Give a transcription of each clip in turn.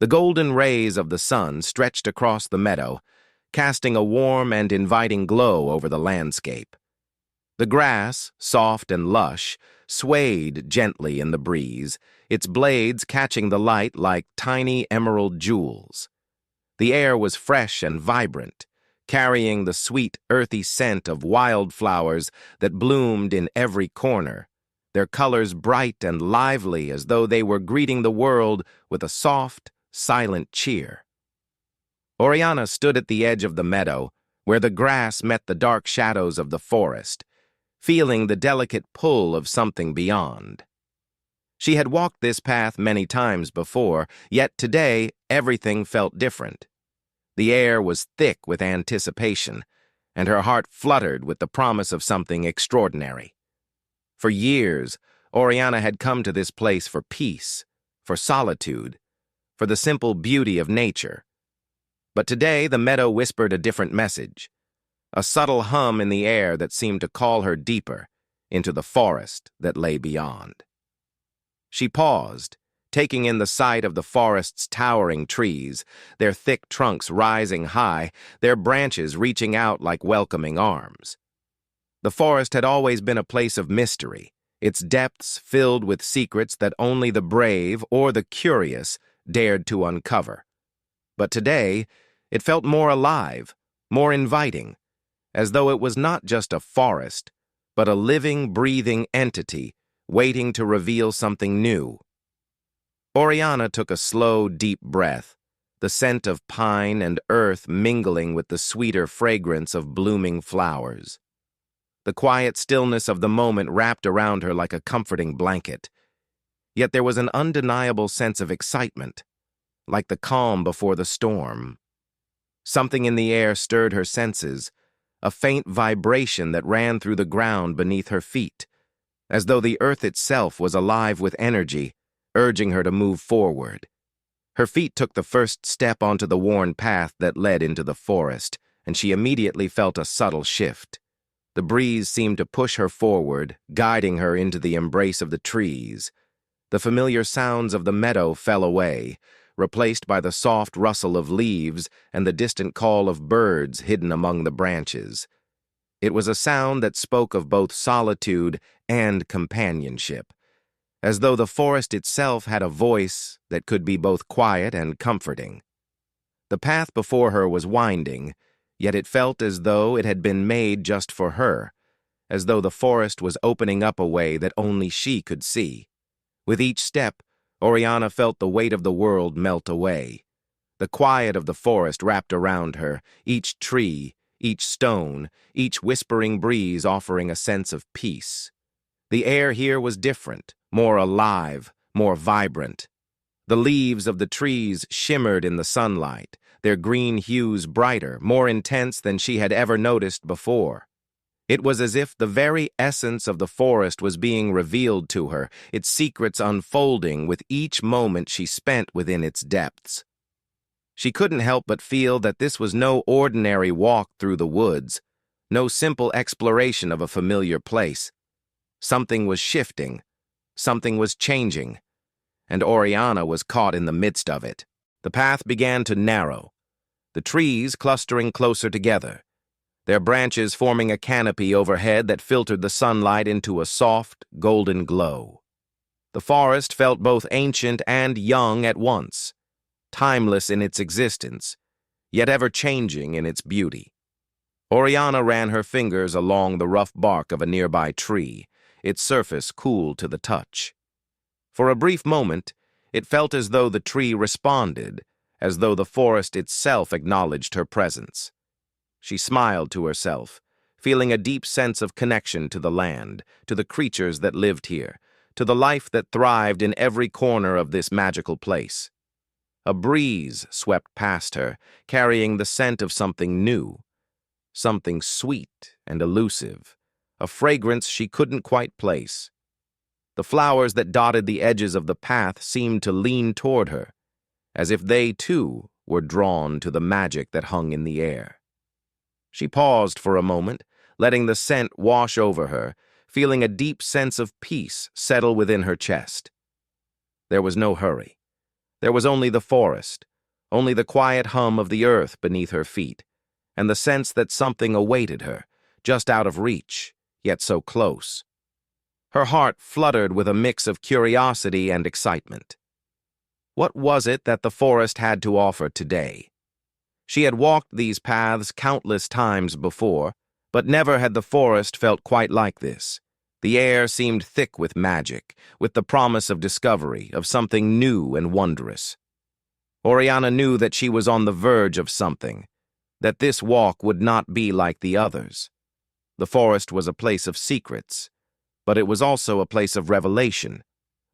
The golden rays of the sun stretched across the meadow, casting a warm and inviting glow over the landscape. The grass, soft and lush, swayed gently in the breeze, its blades catching the light like tiny emerald jewels. The air was fresh and vibrant, carrying the sweet, earthy scent of wildflowers that bloomed in every corner, their colors bright and lively as though they were greeting the world with a soft, silent cheer. Oriana stood at the edge of the meadow, where the grass met the dark shadows of the forest, feeling the delicate pull of something beyond. She had walked this path many times before, yet today everything felt different. The air was thick with anticipation, and her heart fluttered with the promise of something extraordinary. For years, Oriana had come to this place for peace, for solitude, for the simple beauty of nature. But today the meadow whispered a different message, a subtle hum in the air that seemed to call her deeper into the forest that lay beyond. She paused, taking in the sight of the forest's towering trees, their thick trunks rising high, their branches reaching out like welcoming arms. The forest had always been a place of mystery, its depths filled with secrets that only the brave or the curious dared to uncover. But today, it felt more alive, more inviting, as though it was not just a forest, but a living, breathing entity waiting to reveal something new. Oriana took a slow, deep breath, the scent of pine and earth mingling with the sweeter fragrance of blooming flowers. The quiet stillness of the moment wrapped around her like a comforting blanket. Yet there was an undeniable sense of excitement, like the calm before the storm. Something in the air stirred her senses, a faint vibration that ran through the ground beneath her feet, as though the earth itself was alive with energy, urging her to move forward. Her feet took the first step onto the worn path that led into the forest, and she immediately felt a subtle shift. The breeze seemed to push her forward, guiding her into the embrace of the trees. The familiar sounds of the meadow fell away, replaced by the soft rustle of leaves and the distant call of birds hidden among the branches. It was a sound that spoke of both solitude and companionship, as though the forest itself had a voice that could be both quiet and comforting. The path before her was winding, yet it felt as though it had been made just for her, as though the forest was opening up a way that only she could see. With each step, Oriana felt the weight of the world melt away. The quiet of the forest wrapped around her, each tree, each stone, each whispering breeze offering a sense of peace. The air here was different, more alive, more vibrant. The leaves of the trees shimmered in the sunlight, their green hues brighter, more intense than she had ever noticed before. It was as if the very essence of the forest was being revealed to her, its secrets unfolding with each moment she spent within its depths. She couldn't help but feel that this was no ordinary walk through the woods, no simple exploration of a familiar place. Something was shifting, something was changing, and Oriana was caught in the midst of it. The path began to narrow, the trees clustering closer together, their branches forming a canopy overhead that filtered the sunlight into a soft, golden glow. The forest felt both ancient and young at once, timeless in its existence, yet ever-changing in its beauty. Oriana ran her fingers along the rough bark of a nearby tree, its surface cool to the touch. For a brief moment, it felt as though the tree responded, as though the forest itself acknowledged her presence. She smiled to herself, feeling a deep sense of connection to the land, to the creatures that lived here, to the life that thrived in every corner of this magical place. A breeze swept past her, carrying the scent of something new, something sweet and elusive, a fragrance she couldn't quite place. The flowers that dotted the edges of the path seemed to lean toward her, as if they, too, were drawn to the magic that hung in the air. She paused for a moment, letting the scent wash over her, feeling a deep sense of peace settle within her chest. There was no hurry. There was only the forest, only the quiet hum of the earth beneath her feet, and the sense that something awaited her, just out of reach, yet so close. Her heart fluttered with a mix of curiosity and excitement. What was it that the forest had to offer today? She had walked these paths countless times before, but never had the forest felt quite like this. The air seemed thick with magic, with the promise of discovery, of something new and wondrous. Oriana knew that she was on the verge of something, that this walk would not be like the others. The forest was a place of secrets, but it was also a place of revelation,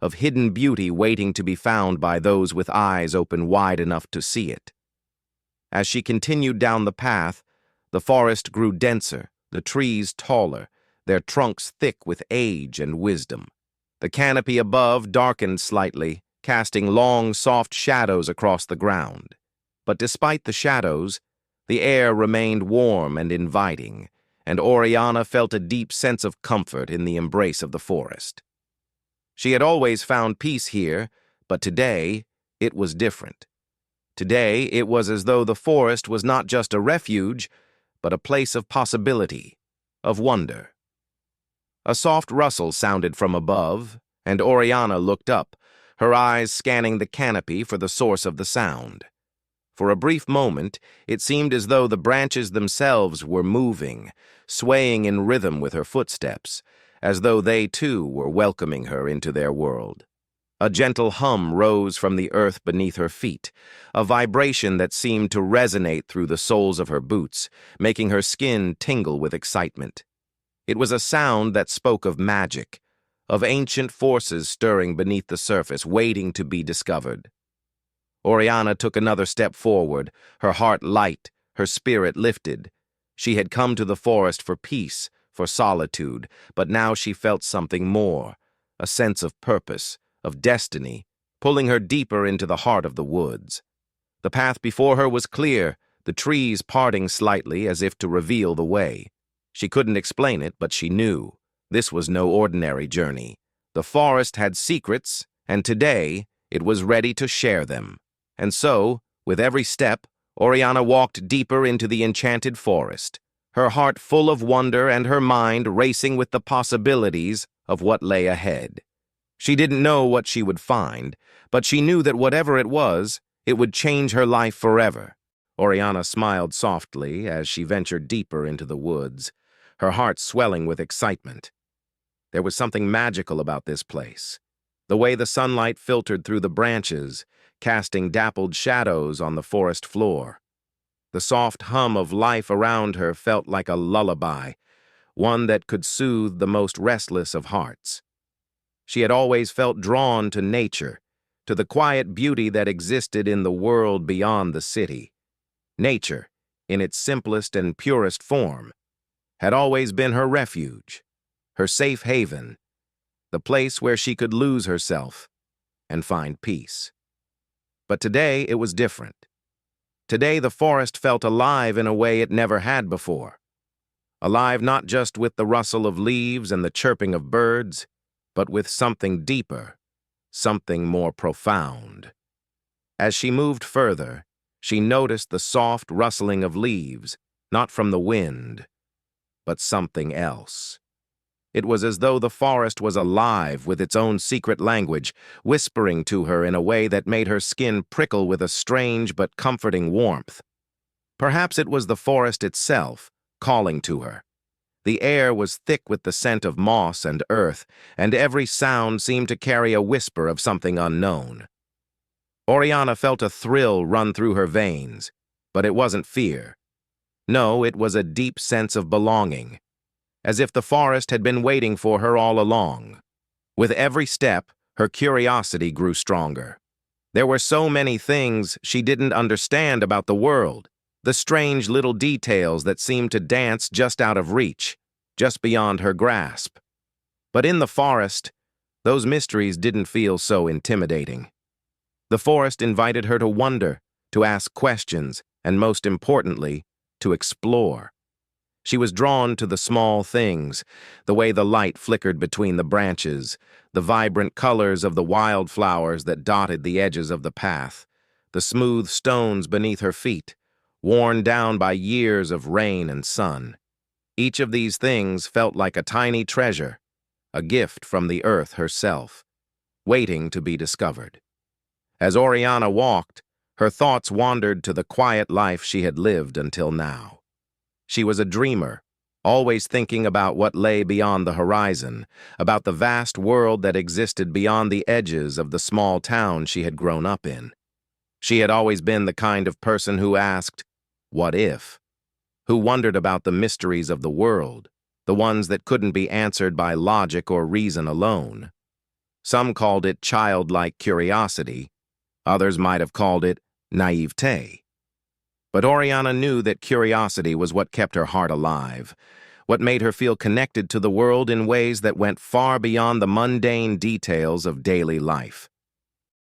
of hidden beauty waiting to be found by those with eyes open wide enough to see it. As she continued down the path, the forest grew denser, the trees taller, their trunks thick with age and wisdom. The canopy above darkened slightly, casting long, soft shadows across the ground. But despite the shadows, the air remained warm and inviting, and Oriana felt a deep sense of comfort in the embrace of the forest. She had always found peace here, but today it was different. Today it was as though the forest was not just a refuge, but a place of possibility, of wonder. A soft rustle sounded from above, and Oriana looked up, her eyes scanning the canopy for the source of the sound. For a brief moment, it seemed as though the branches themselves were moving, swaying in rhythm with her footsteps, as though they too were welcoming her into their world. A gentle hum rose from the earth beneath her feet, a vibration that seemed to resonate through the soles of her boots, making her skin tingle with excitement. It was a sound that spoke of magic, of ancient forces stirring beneath the surface, waiting to be discovered. Oriana took another step forward, her heart light, her spirit lifted. She had come to the forest for peace, for solitude, but now she felt something more, a sense of purpose, of destiny, pulling her deeper into the heart of the woods. The path before her was clear, the trees parting slightly as if to reveal the way. She couldn't explain it, but she knew. This was no ordinary journey. The forest had secrets, and today it was ready to share them. And so, with every step, Oriana walked deeper into the enchanted forest, her heart full of wonder and her mind racing with the possibilities of what lay ahead. She didn't know what she would find, but she knew that whatever it was, it would change her life forever. Oriana smiled softly as she ventured deeper into the woods, her heart swelling with excitement. There was something magical about this place. The way the sunlight filtered through the branches, casting dappled shadows on the forest floor. The soft hum of life around her felt like a lullaby, one that could soothe the most restless of hearts. She had always felt drawn to nature, to the quiet beauty that existed in the world beyond the city. Nature, in its simplest and purest form, had always been her refuge, her safe haven, the place where she could lose herself and find peace. But today it was different. Today the forest felt alive in a way it never had before. Alive not just with the rustle of leaves and the chirping of birds, but with something deeper, something more profound. As she moved further, she noticed the soft rustling of leaves, not from the wind, but something else. It was as though the forest was alive with its own secret language, whispering to her in a way that made her skin prickle with a strange but comforting warmth. Perhaps it was the forest itself, calling to her. The air was thick with the scent of moss and earth, and every sound seemed to carry a whisper of something unknown. Oriana felt a thrill run through her veins, but it wasn't fear. No, it was a deep sense of belonging, as if the forest had been waiting for her all along. With every step, her curiosity grew stronger. There were so many things she didn't understand about the world, the strange little details that seemed to dance just out of reach, just beyond her grasp. But in the forest, those mysteries didn't feel so intimidating. The forest invited her to wonder, to ask questions, and most importantly, to explore. She was drawn to the small things, the way the light flickered between the branches, the vibrant colors of the wildflowers that dotted the edges of the path, the smooth stones beneath her feet, worn down by years of rain and sun. Each of these things felt like a tiny treasure, a gift from the earth herself, waiting to be discovered. As Oriana walked, her thoughts wandered to the quiet life she had lived until now. She was a dreamer, always thinking about what lay beyond the horizon, about the vast world that existed beyond the edges of the small town she had grown up in. She had always been the kind of person who asked, "What if?" Who wondered about the mysteries of the world, the ones that couldn't be answered by logic or reason alone. Some called it childlike curiosity, others might have called it naivete. But Oriana knew that curiosity was what kept her heart alive, what made her feel connected to the world in ways that went far beyond the mundane details of daily life.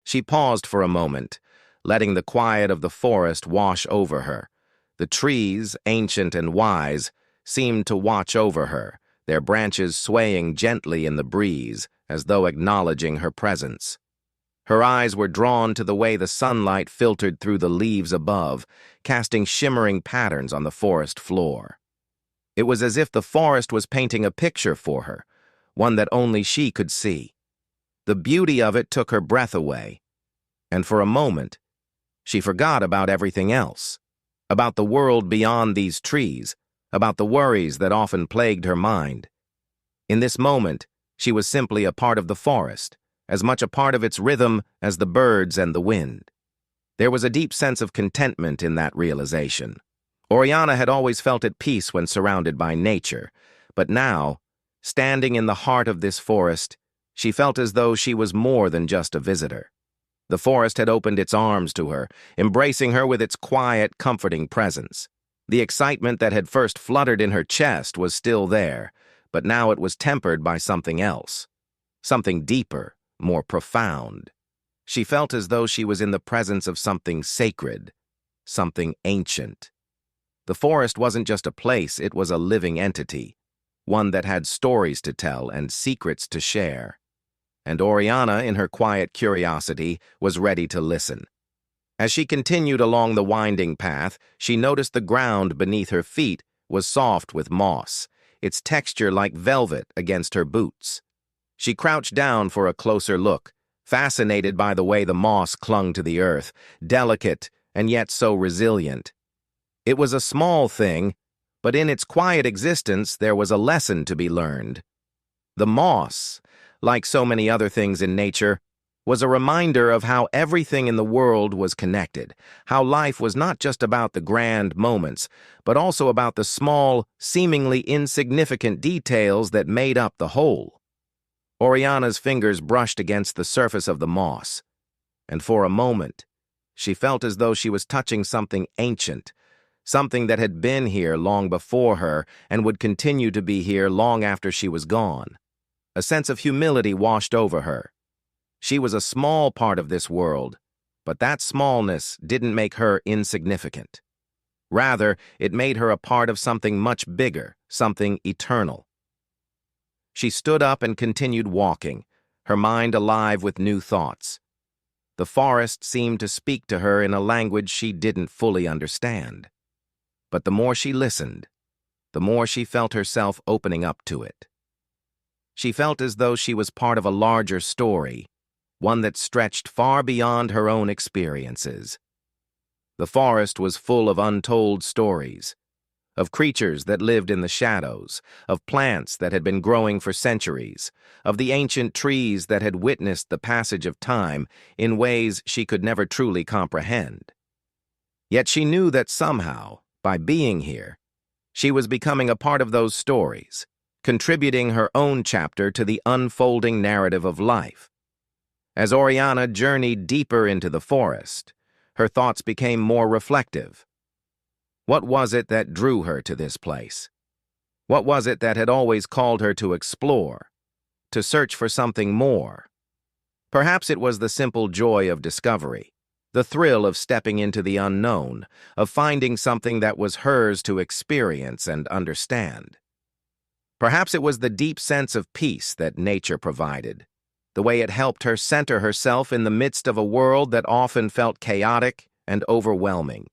She paused for a moment, letting the quiet of the forest wash over her. The trees, ancient and wise, seemed to watch over her, their branches swaying gently in the breeze, as though acknowledging her presence. Her eyes were drawn to the way the sunlight filtered through the leaves above, casting shimmering patterns on the forest floor. It was as if the forest was painting a picture for her, one that only she could see. The beauty of it took her breath away, and for a moment, she forgot about everything else, about the world beyond these trees, about the worries that often plagued her mind. In this moment, she was simply a part of the forest, as much a part of its rhythm as the birds and the wind. There was a deep sense of contentment in that realization. Oriana had always felt at peace when surrounded by nature, but now, standing in the heart of this forest, she felt as though she was more than just a visitor. The forest had opened its arms to her, embracing her with its quiet, comforting presence. The excitement that had first fluttered in her chest was still there, but now it was tempered by something else, something deeper, more profound. She felt as though she was in the presence of something sacred, something ancient. The forest wasn't just a place, it was a living entity, one that had stories to tell and secrets to share. And Oriana, in her quiet curiosity, was ready to listen. As she continued along the winding path, she noticed the ground beneath her feet was soft with moss, its texture like velvet against her boots. She crouched down for a closer look, fascinated by the way the moss clung to the earth, delicate and yet so resilient. It was a small thing, but in its quiet existence there was a lesson to be learned. The moss, like so many other things in nature, was a reminder of how everything in the world was connected, how life was not just about the grand moments, but also about the small, seemingly insignificant details that made up the whole. Oriana's fingers brushed against the surface of the moss, and for a moment, she felt as though she was touching something ancient, something that had been here long before her and would continue to be here long after she was gone. A sense of humility washed over her. She was a small part of this world, but that smallness didn't make her insignificant. Rather, it made her a part of something much bigger, something eternal. She stood up and continued walking, her mind alive with new thoughts. The forest seemed to speak to her in a language she didn't fully understand. But the more she listened, the more she felt herself opening up to it. She felt as though she was part of a larger story, one that stretched far beyond her own experiences. The forest was full of untold stories, of creatures that lived in the shadows, of plants that had been growing for centuries, of the ancient trees that had witnessed the passage of time in ways she could never truly comprehend. Yet she knew that somehow, by being here, she was becoming a part of those stories, contributing her own chapter to the unfolding narrative of life. As Oriana journeyed deeper into the forest, her thoughts became more reflective. What was it that drew her to this place? What was it that had always called her to explore, to search for something more? Perhaps it was the simple joy of discovery, The thrill of stepping into the unknown, of finding something that was hers to experience and understand. Perhaps it was the deep sense of peace that nature provided, the way it helped her center herself in the midst of a world that often felt chaotic and overwhelming.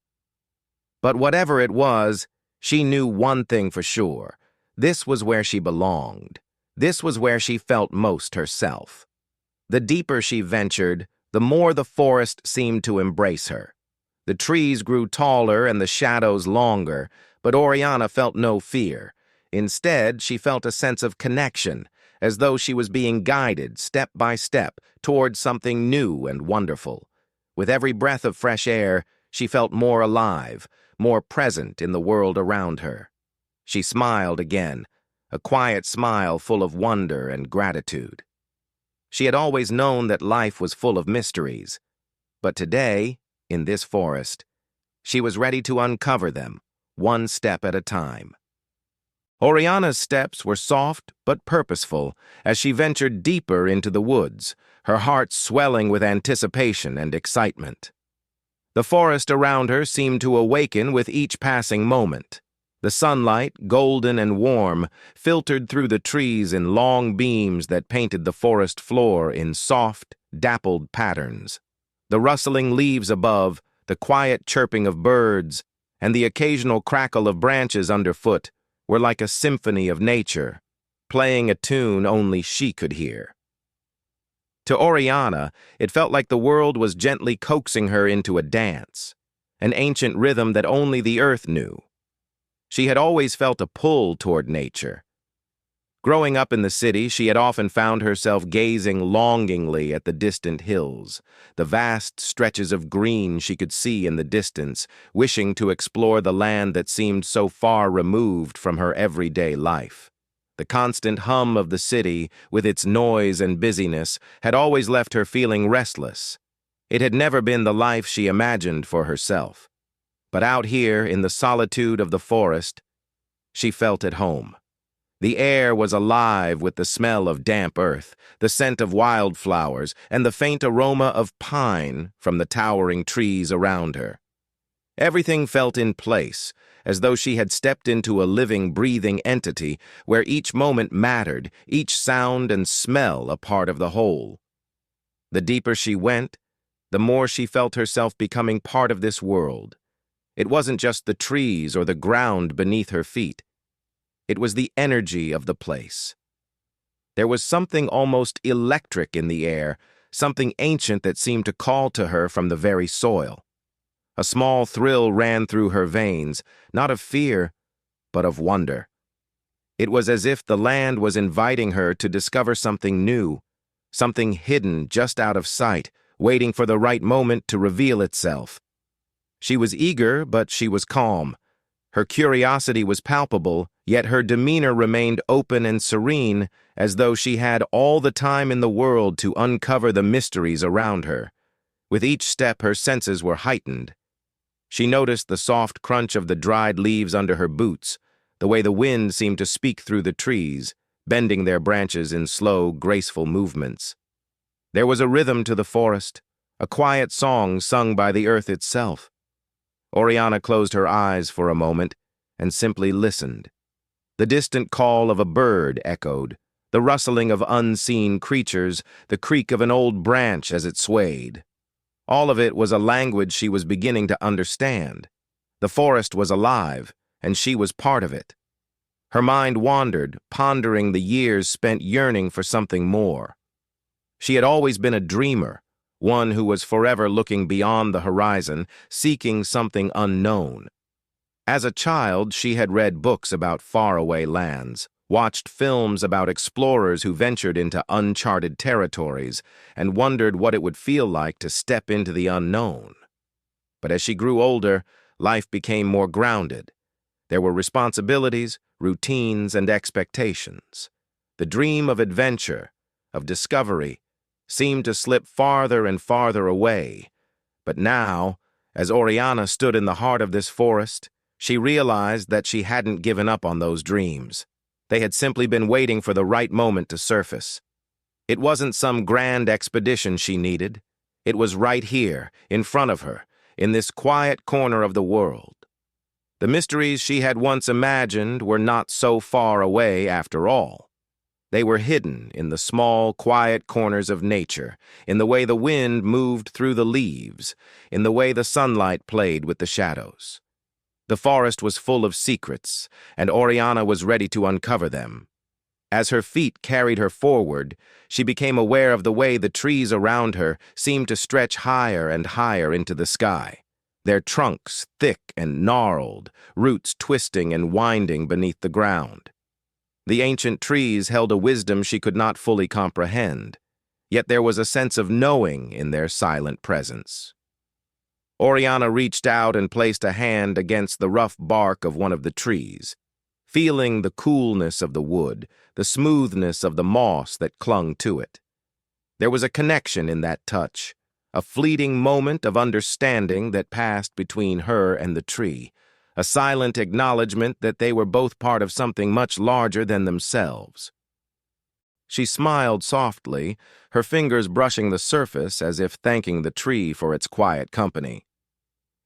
But whatever it was, she knew one thing for sure. This was where she belonged. This was where she felt most herself. The deeper she ventured, the more the forest seemed to embrace her. The trees grew taller and the shadows longer, but Oriana felt no fear. Instead, she felt a sense of connection, as though she was being guided step by step towards something new and wonderful. With every breath of fresh air, she felt more alive, more present in the world around her. She smiled again, a quiet smile full of wonder and gratitude. She had always known that life was full of mysteries, but today, in this forest, she was ready to uncover them, one step at a time. Oriana's steps were soft but purposeful as she ventured deeper into the woods, her heart swelling with anticipation and excitement. The forest around her seemed to awaken with each passing moment. The sunlight, golden and warm, filtered through the trees in long beams that painted the forest floor in soft, dappled patterns. The rustling leaves above, the quiet chirping of birds, and the occasional crackle of branches underfoot were like a symphony of nature, playing a tune only she could hear. To Oriana, it felt like the world was gently coaxing her into a dance, an ancient rhythm that only the earth knew. She had always felt a pull toward nature. Growing up in the city, she had often found herself gazing longingly at the distant hills, the vast stretches of green she could see in the distance, wishing to explore the land that seemed so far removed from her everyday life. The constant hum of the city, with its noise and busyness, had always left her feeling restless. It had never been the life she imagined for herself. But out here, in the solitude of the forest, she felt at home. The air was alive with the smell of damp earth, the scent of wildflowers, and the faint aroma of pine from the towering trees around her. Everything felt in place, as though she had stepped into a living, breathing entity where each moment mattered, each sound and smell a part of the whole. The deeper she went, the more she felt herself becoming part of this world. It wasn't just the trees or the ground beneath her feet. It was the energy of the place. There was something almost electric in the air, something ancient that seemed to call to her from the very soil. A small thrill ran through her veins, not of fear, but of wonder. It was as if the land was inviting her to discover something new, something hidden just out of sight, waiting for the right moment to reveal itself. She was eager, but she was calm. Her curiosity was palpable, yet her demeanor remained open and serene, as though she had all the time in the world to uncover the mysteries around her. With each step, her senses were heightened. She noticed the soft crunch of the dried leaves under her boots, the way the wind seemed to speak through the trees, bending their branches in slow, graceful movements. There was a rhythm to the forest, a quiet song sung by the earth itself. Oriana closed her eyes for a moment and simply listened. The distant call of a bird echoed, the rustling of unseen creatures, the creak of an old branch as it swayed. All of it was a language she was beginning to understand. The forest was alive, and she was part of it. Her mind wandered, pondering the years spent yearning for something more. She had always been a dreamer, one who was forever looking beyond the horizon, seeking something unknown. As a child, she had read books about faraway lands, watched films about explorers who ventured into uncharted territories, and wondered what it would feel like to step into the unknown. But as she grew older, life became more grounded. There were responsibilities, routines, and expectations. The dream of adventure, of discovery, seemed to slip farther and farther away. But now, as Oriana stood in the heart of this forest, she realized that she hadn't given up on those dreams. They had simply been waiting for the right moment to surface. It wasn't some grand expedition she needed. It was right here, in front of her, in this quiet corner of the world. The mysteries she had once imagined were not so far away after all. They were hidden in the small, quiet corners of nature, in the way the wind moved through the leaves, in the way the sunlight played with the shadows. The forest was full of secrets, and Oriana was ready to uncover them. As her feet carried her forward, she became aware of the way the trees around her seemed to stretch higher and higher into the sky, their trunks thick and gnarled, roots twisting and winding beneath the ground. The ancient trees held a wisdom she could not fully comprehend, yet there was a sense of knowing in their silent presence. Oriana reached out and placed a hand against the rough bark of one of the trees, feeling the coolness of the wood, the smoothness of the moss that clung to it. There was a connection in that touch, a fleeting moment of understanding that passed between her and the tree, a silent acknowledgement that they were both part of something much larger than themselves. She smiled softly, her fingers brushing the surface as if thanking the tree for its quiet company.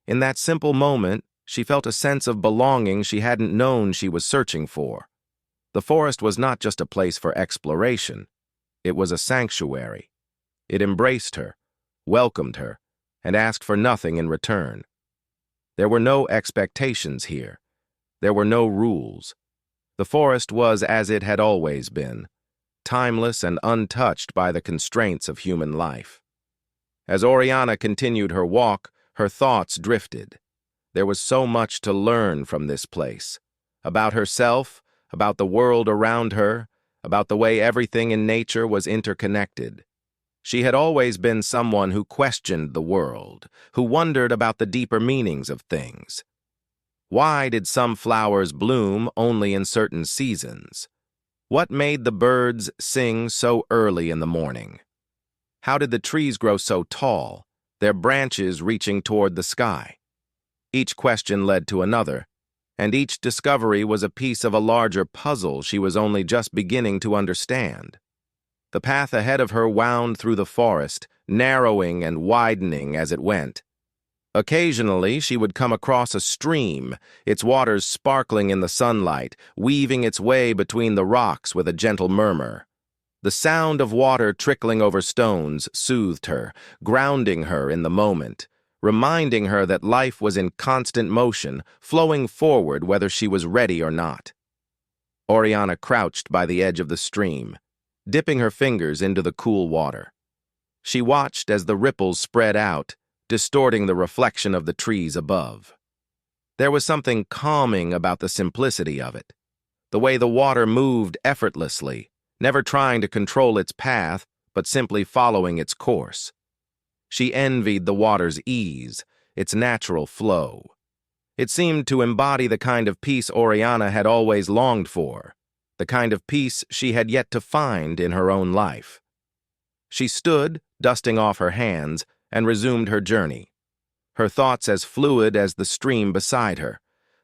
In that simple moment, she felt a sense of belonging she hadn't known she was searching for. The forest was not just a place for exploration. It was a sanctuary. It embraced her, welcomed her, and asked for nothing in return. There were no expectations here. There were no rules. The forest was as it had always been, timeless and untouched by the constraints of human life. As Oriana continued her walk, her thoughts drifted. There was so much to learn from this place, about herself, about the world around her, about the way everything in nature was interconnected. She had always been someone who questioned the world, who wondered about the deeper meanings of things. Why did some flowers bloom only in certain seasons? What made the birds sing so early in the morning? How did the trees grow so tall, their branches reaching toward the sky? Each question led to another, and each discovery was a piece of a larger puzzle she was only just beginning to understand. The path ahead of her wound through the forest, narrowing and widening as it went. Occasionally, she would come across a stream, its waters sparkling in the sunlight, weaving its way between the rocks with a gentle murmur. The sound of water trickling over stones soothed her, grounding her in the moment, reminding her that life was in constant motion, flowing forward whether she was ready or not. Oriana crouched by the edge of the stream, dipping her fingers into the cool water. She watched as the ripples spread out, distorting the reflection of the trees above. There was something calming about the simplicity of it, the way the water moved effortlessly, never trying to control its path, but simply following its course. She envied the water's ease, its natural flow. It seemed to embody the kind of peace Oriana had always longed for, the kind of peace she had yet to find in her own life. She stood, dusting off her hands, and resumed her journey, her thoughts as fluid as the stream beside her.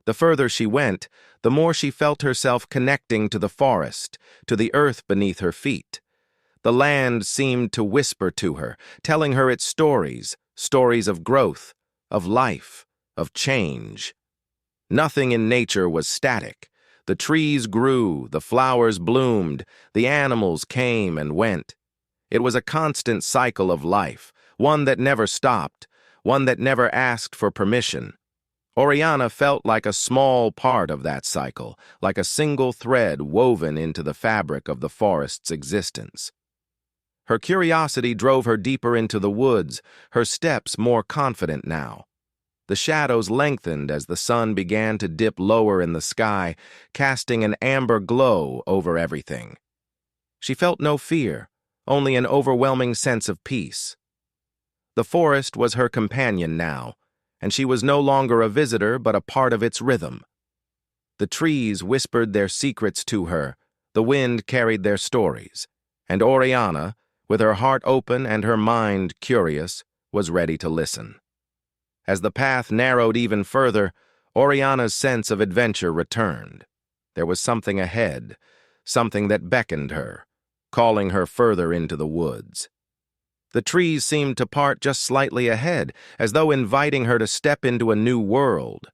The further she went, the more she felt herself connecting to the forest, to the earth beneath her feet. The land seemed to whisper to her, telling her its stories, stories of growth, of life, of change. Nothing in nature was static. The trees grew, the flowers bloomed, the animals came and went. It was a constant cycle of life, one that never stopped, one that never asked for permission. Oriana felt like a small part of that cycle, like a single thread woven into the fabric of the forest's existence. Her curiosity drove her deeper into the woods, her steps more confident now. The shadows lengthened as the sun began to dip lower in the sky, casting an amber glow over everything. She felt no fear, only an overwhelming sense of peace. The forest was her companion now, and she was no longer a visitor but a part of its rhythm. The trees whispered their secrets to her, the wind carried their stories, and Oriana, with her heart open and her mind curious, was ready to listen. As the path narrowed even further, Oriana's sense of adventure returned. There was something ahead, something that beckoned her, calling her further into the woods. The trees seemed to part just slightly ahead, as though inviting her to step into a new world.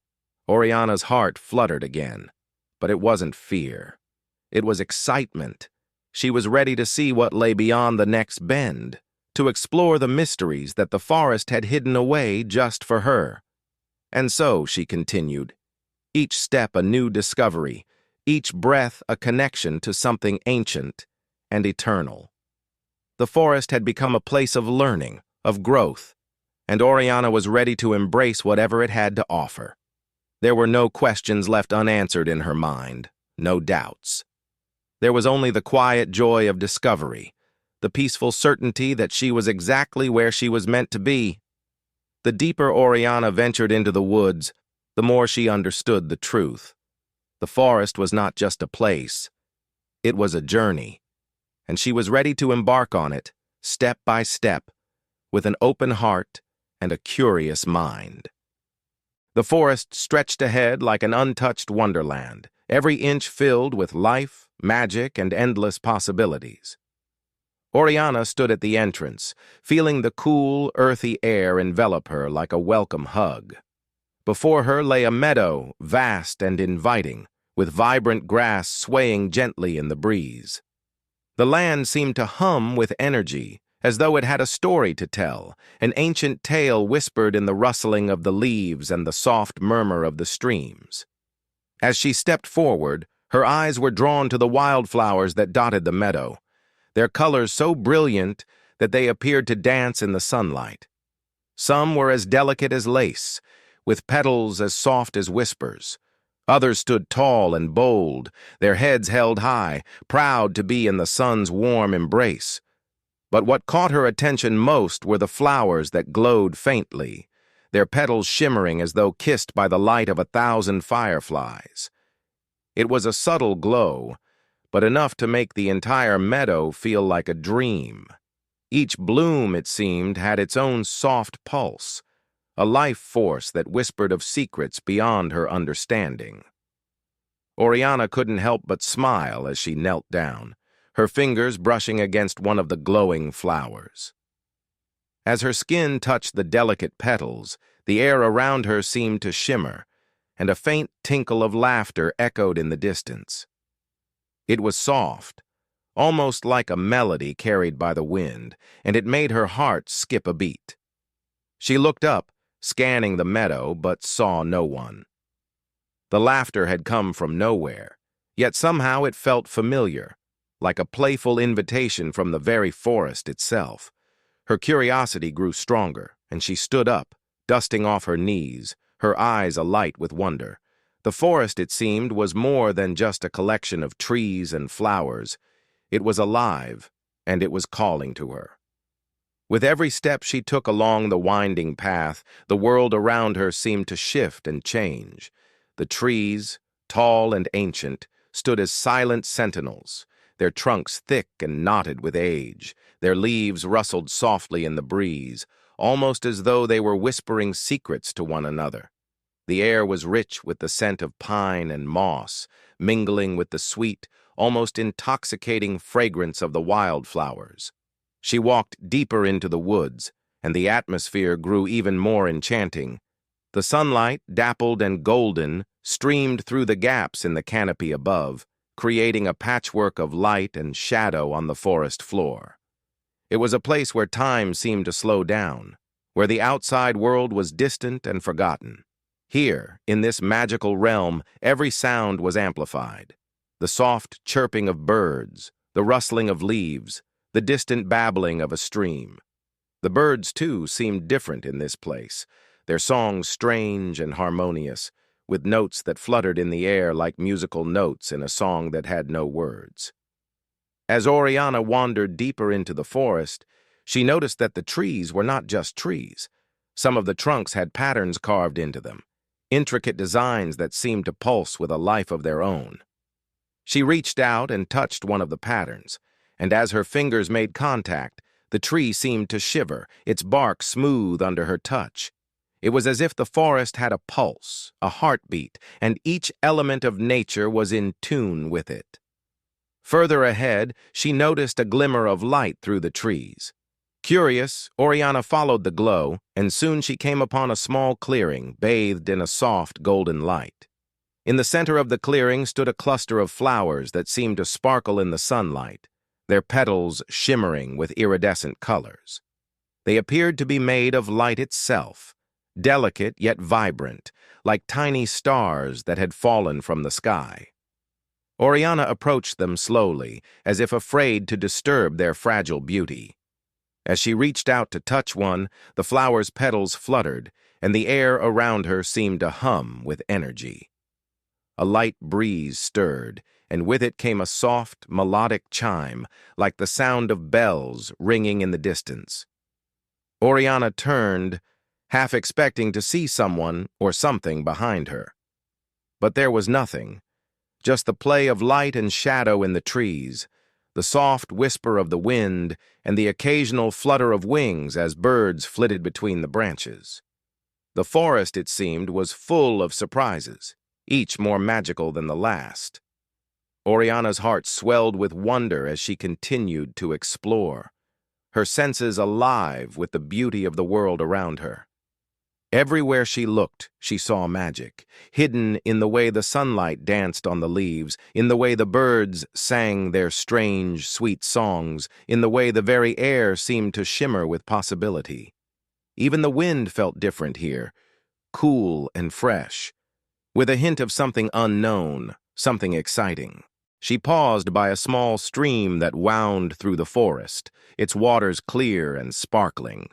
Oriana's heart fluttered again, but it wasn't fear. It was excitement. She was ready to see what lay beyond the next bend, to explore the mysteries that the forest had hidden away just for her. And so, she continued, each step a new discovery, each breath a connection to something ancient and eternal. The forest had become a place of learning, of growth, and Oriana was ready to embrace whatever it had to offer. There were no questions left unanswered in her mind, no doubts. There was only the quiet joy of discovery, the peaceful certainty that she was exactly where she was meant to be. The deeper Oriana ventured into the woods, the more she understood the truth. The forest was not just a place. It was a journey, and she was ready to embark on it, step by step, with an open heart and a curious mind. The forest stretched ahead like an untouched wonderland, every inch filled with life, magic, and endless possibilities. Oriana stood at the entrance, feeling the cool, earthy air envelop her like a welcome hug. Before her lay a meadow, vast and inviting, with vibrant grass swaying gently in the breeze. The land seemed to hum with energy, as though it had a story to tell, an ancient tale whispered in the rustling of the leaves and the soft murmur of the streams. As she stepped forward, her eyes were drawn to the wildflowers that dotted the meadow, their colors so brilliant that they appeared to dance in the sunlight. Some were as delicate as lace, with petals as soft as whispers. Others stood tall and bold, their heads held high, proud to be in the sun's warm embrace. But what caught her attention most were the flowers that glowed faintly, their petals shimmering as though kissed by the light of 1,000 fireflies. It was a subtle glow, but enough to make the entire meadow feel like a dream. Each bloom, it seemed, had its own soft pulse, a life force that whispered of secrets beyond her understanding. Oriana couldn't help but smile as she knelt down, her fingers brushing against one of the glowing flowers. As her skin touched the delicate petals, the air around her seemed to shimmer, and a faint tinkle of laughter echoed in the distance. It was soft, almost like a melody carried by the wind, and it made her heart skip a beat. She looked up, scanning the meadow, but saw no one. The laughter had come from nowhere, yet somehow it felt familiar, like a playful invitation from the very forest itself. Her curiosity grew stronger, and she stood up, dusting off her knees, her eyes alight with wonder. The forest, it seemed, was more than just a collection of trees and flowers. It was alive, and it was calling to her. With every step she took along the winding path, the world around her seemed to shift and change. The trees, tall and ancient, stood as silent sentinels, their trunks thick and knotted with age. Their leaves rustled softly in the breeze, almost as though they were whispering secrets to one another. The air was rich with the scent of pine and moss, mingling with the sweet, almost intoxicating fragrance of the wildflowers. She walked deeper into the woods, and the atmosphere grew even more enchanting. The sunlight, dappled and golden, streamed through the gaps in the canopy above, creating a patchwork of light and shadow on the forest floor. It was a place where time seemed to slow down, where the outside world was distant and forgotten. Here, in this magical realm, every sound was amplified. The soft chirping of birds, the rustling of leaves, the distant babbling of a stream. The birds, too, seemed different in this place, their songs strange and harmonious, with notes that fluttered in the air like musical notes in a song that had no words. As Oriana wandered deeper into the forest, she noticed that the trees were not just trees. Some of the trunks had patterns carved into them, intricate designs that seemed to pulse with a life of their own. She reached out and touched one of the patterns, and as her fingers made contact, the tree seemed to shiver, its bark smooth under her touch. It was as if the forest had a pulse, a heartbeat, and each element of nature was in tune with it. Further ahead, she noticed a glimmer of light through the trees. Curious, Oriana followed the glow, and soon she came upon a small clearing bathed in a soft golden light. In the center of the clearing stood a cluster of flowers that seemed to sparkle in the sunlight, their petals shimmering with iridescent colors. They appeared to be made of light itself, delicate yet vibrant, like tiny stars that had fallen from the sky. Oriana approached them slowly, as if afraid to disturb their fragile beauty. As she reached out to touch one, the flower's petals fluttered, and the air around her seemed to hum with energy. A light breeze stirred, and with it came a soft, melodic chime, like the sound of bells ringing in the distance. Oriana turned, half expecting to see someone or something behind her. But there was nothing, just the play of light and shadow in the trees, the soft whisper of the wind, and the occasional flutter of wings as birds flitted between the branches. The forest, it seemed, was full of surprises, each more magical than the last. Oriana's heart swelled with wonder as she continued to explore, her senses alive with the beauty of the world around her. Everywhere she looked, she saw magic, hidden in the way the sunlight danced on the leaves, in the way the birds sang their strange, sweet songs, in the way the very air seemed to shimmer with possibility. Even the wind felt different here, cool and fresh, with a hint of something unknown, something exciting. She paused by a small stream that wound through the forest, its waters clear and sparkling.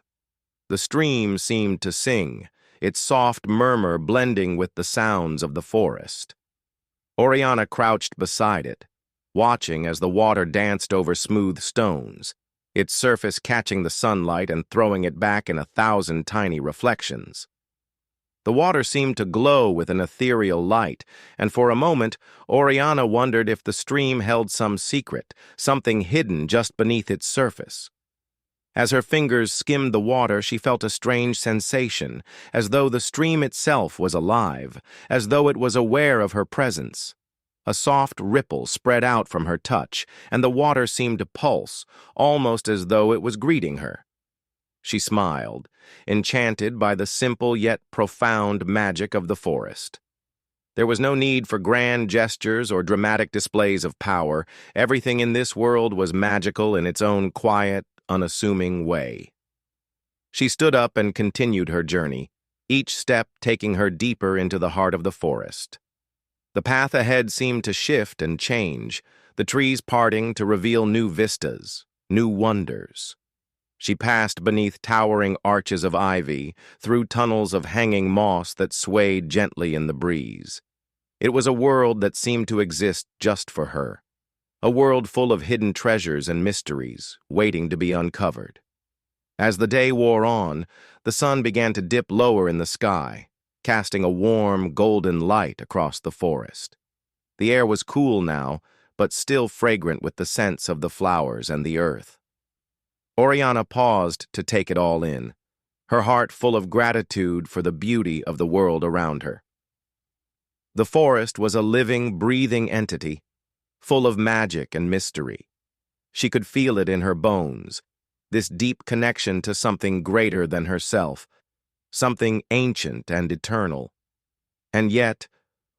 The stream seemed to sing, its soft murmur blending with the sounds of the forest. Oriana crouched beside it, watching as the water danced over smooth stones, its surface catching the sunlight and throwing it back in 1,000 tiny reflections. The water seemed to glow with an ethereal light, and for a moment, Oriana wondered if the stream held some secret, something hidden just beneath its surface. As her fingers skimmed the water, she felt a strange sensation, as though the stream itself was alive, as though it was aware of her presence. A soft ripple spread out from her touch, and the water seemed to pulse, almost as though it was greeting her. She smiled, enchanted by the simple yet profound magic of the forest. There was no need for grand gestures or dramatic displays of power. Everything in this world was magical in its own quiet, unassuming way. She stood up and continued her journey, each step taking her deeper into the heart of the forest. The path ahead seemed to shift and change, the trees parting to reveal new vistas, new wonders. She passed beneath towering arches of ivy, through tunnels of hanging moss that swayed gently in the breeze. It was a world that seemed to exist just for her, a world full of hidden treasures and mysteries, waiting to be uncovered. As the day wore on, the sun began to dip lower in the sky, casting a warm, golden light across the forest. The air was cool now, but still fragrant with the scents of the flowers and the earth. Oriana paused to take it all in, her heart full of gratitude for the beauty of the world around her. The forest was a living, breathing entity, full of magic and mystery. She could feel it in her bones, this deep connection to something greater than herself, something ancient and eternal. And yet,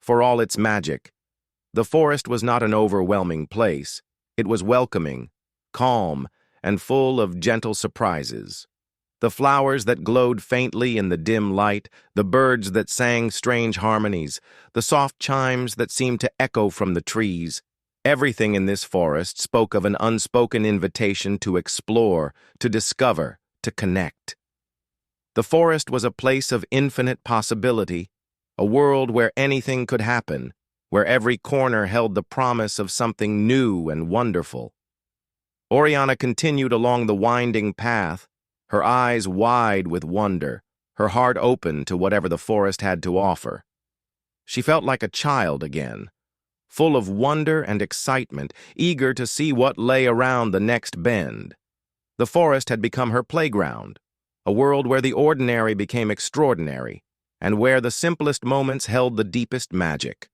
for all its magic, the forest was not an overwhelming place. It was welcoming, calm, and full of gentle surprises. The flowers that glowed faintly in the dim light, the birds that sang strange harmonies, the soft chimes that seemed to echo from the trees. Everything in this forest spoke of an unspoken invitation to explore, to discover, to connect. The forest was a place of infinite possibility, a world where anything could happen, where every corner held the promise of something new and wonderful. Oriana continued along the winding path, her eyes wide with wonder, her heart open to whatever the forest had to offer. She felt like a child again, full of wonder and excitement, eager to see what lay around the next bend. The forest had become her playground, a world where the ordinary became extraordinary, and where the simplest moments held the deepest magic.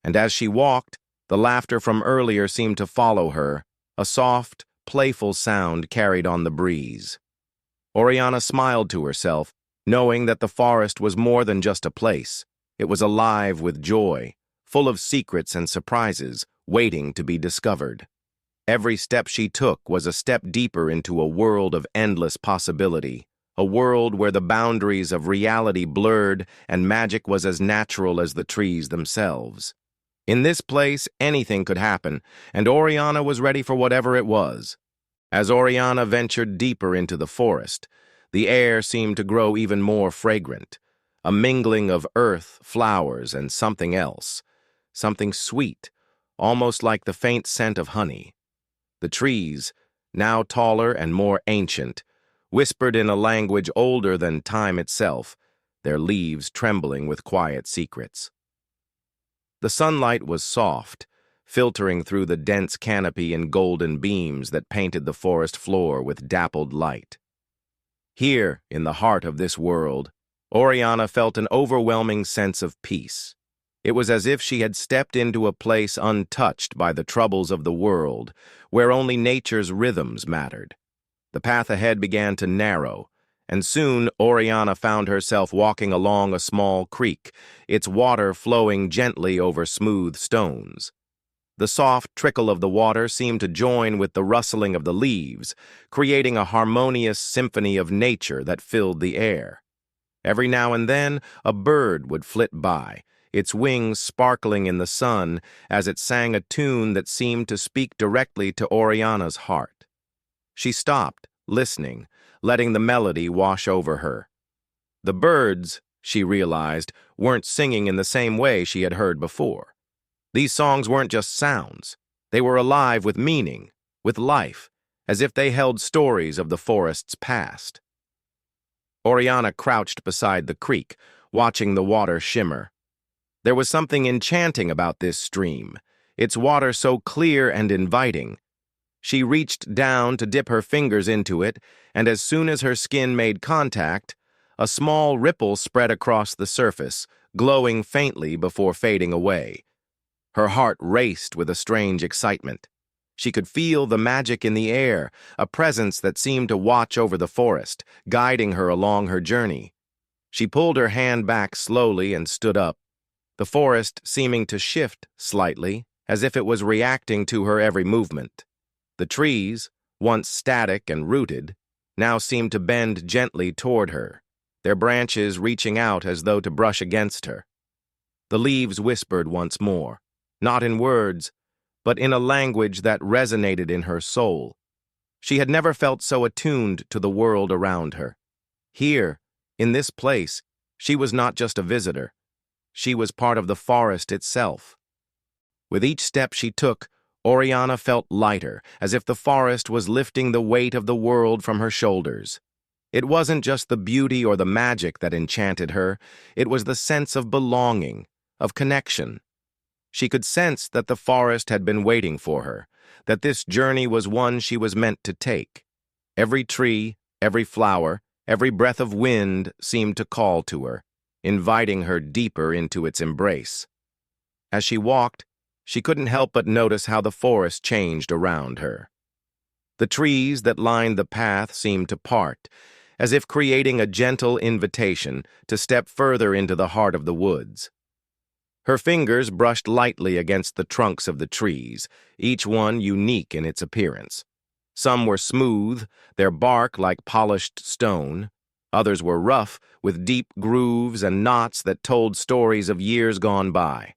And as she walked, the laughter from earlier seemed to follow her, a soft, playful sound carried on the breeze. Oriana smiled to herself, knowing that the forest was more than just a place. It was alive with joy, full of secrets and surprises, waiting to be discovered. Every step she took was a step deeper into a world of endless possibility, a world where the boundaries of reality blurred and magic was as natural as the trees themselves. In this place, anything could happen, and Oriana was ready for whatever it was. As Oriana ventured deeper into the forest, the air seemed to grow even more fragrant, a mingling of earth, flowers, and something else, something sweet, almost like the faint scent of honey. The trees, now taller and more ancient, whispered in a language older than time itself, their leaves trembling with quiet secrets. The sunlight was soft, filtering through the dense canopy in golden beams that painted the forest floor with dappled light. Here, in the heart of this world, Oriana felt an overwhelming sense of peace. It was as if she had stepped into a place untouched by the troubles of the world, where only nature's rhythms mattered. The path ahead began to narrow, and soon Oriana found herself walking along a small creek, its water flowing gently over smooth stones. The soft trickle of the water seemed to join with the rustling of the leaves, creating a harmonious symphony of nature that filled the air. Every now and then, a bird would flit by, its wings sparkling in the sun as it sang a tune that seemed to speak directly to Oriana's heart. She stopped, listening, letting the melody wash over her. The birds, she realized, weren't singing in the same way she had heard before. These songs weren't just sounds. They were alive with meaning, with life, as if they held stories of the forest's past. Oriana crouched beside the creek, watching the water shimmer. There was something enchanting about this stream, its water so clear and inviting. She reached down to dip her fingers into it, and as soon as her skin made contact, a small ripple spread across the surface, glowing faintly before fading away. Her heart raced with a strange excitement. She could feel the magic in the air, a presence that seemed to watch over the forest, guiding her along her journey. She pulled her hand back slowly and stood up, the forest seeming to shift slightly, as if it was reacting to her every movement. The trees, once static and rooted, now seemed to bend gently toward her, their branches reaching out as though to brush against her. The leaves whispered once more, not in words, but in a language that resonated in her soul. She had never felt so attuned to the world around her. Here, in this place, she was not just a visitor. She was part of the forest itself. With each step she took, Oriana felt lighter, as if the forest was lifting the weight of the world from her shoulders. It wasn't just the beauty or the magic that enchanted her, it was the sense of belonging, of connection. She could sense that the forest had been waiting for her, that this journey was one she was meant to take. Every tree, every flower, every breath of wind seemed to call to her, inviting her deeper into its embrace. As she walked, she couldn't help but notice how the forest changed around her. The trees that lined the path seemed to part, as if creating a gentle invitation to step further into the heart of the woods. Her fingers brushed lightly against the trunks of the trees, each one unique in its appearance. Some were smooth, their bark like polished stone. Others were rough, with deep grooves and knots that told stories of years gone by.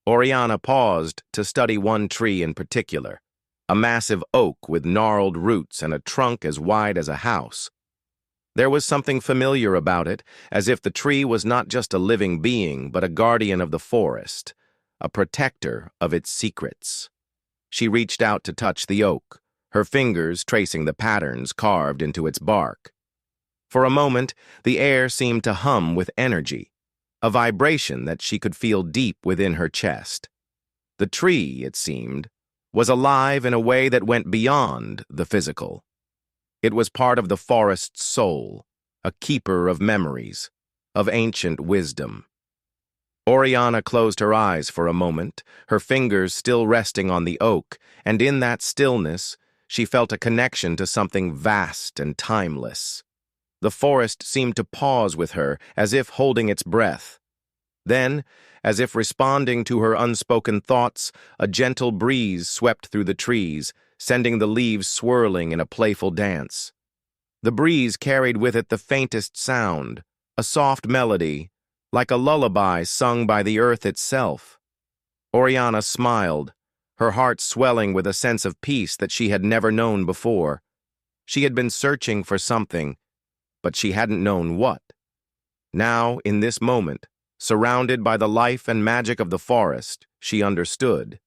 Oriana paused to study one tree in particular, a massive oak with gnarled roots and a trunk as wide as a house. There was something familiar about it, as if the tree was not just a living being, but a guardian of the forest, a protector of its secrets. She reached out to touch the oak, her fingers tracing the patterns carved into its bark. For a moment, the air seemed to hum with energy, a vibration that she could feel deep within her chest. The tree, it seemed, was alive in a way that went beyond the physical. It was part of the forest's soul, a keeper of memories, of ancient wisdom. Oriana closed her eyes for a moment, her fingers still resting on the oak, and in that stillness, she felt a connection to something vast and timeless. The forest seemed to pause with her, as if holding its breath. Then, as if responding to her unspoken thoughts, a gentle breeze swept through the trees, sending the leaves swirling in a playful dance. The breeze carried with it the faintest sound, a soft melody, like a lullaby sung by the earth itself. Oriana smiled, her heart swelling with a sense of peace that she had never known before. She had been searching for something, but she hadn't known what. Now, in this moment, surrounded by the life and magic of the forest, she understood.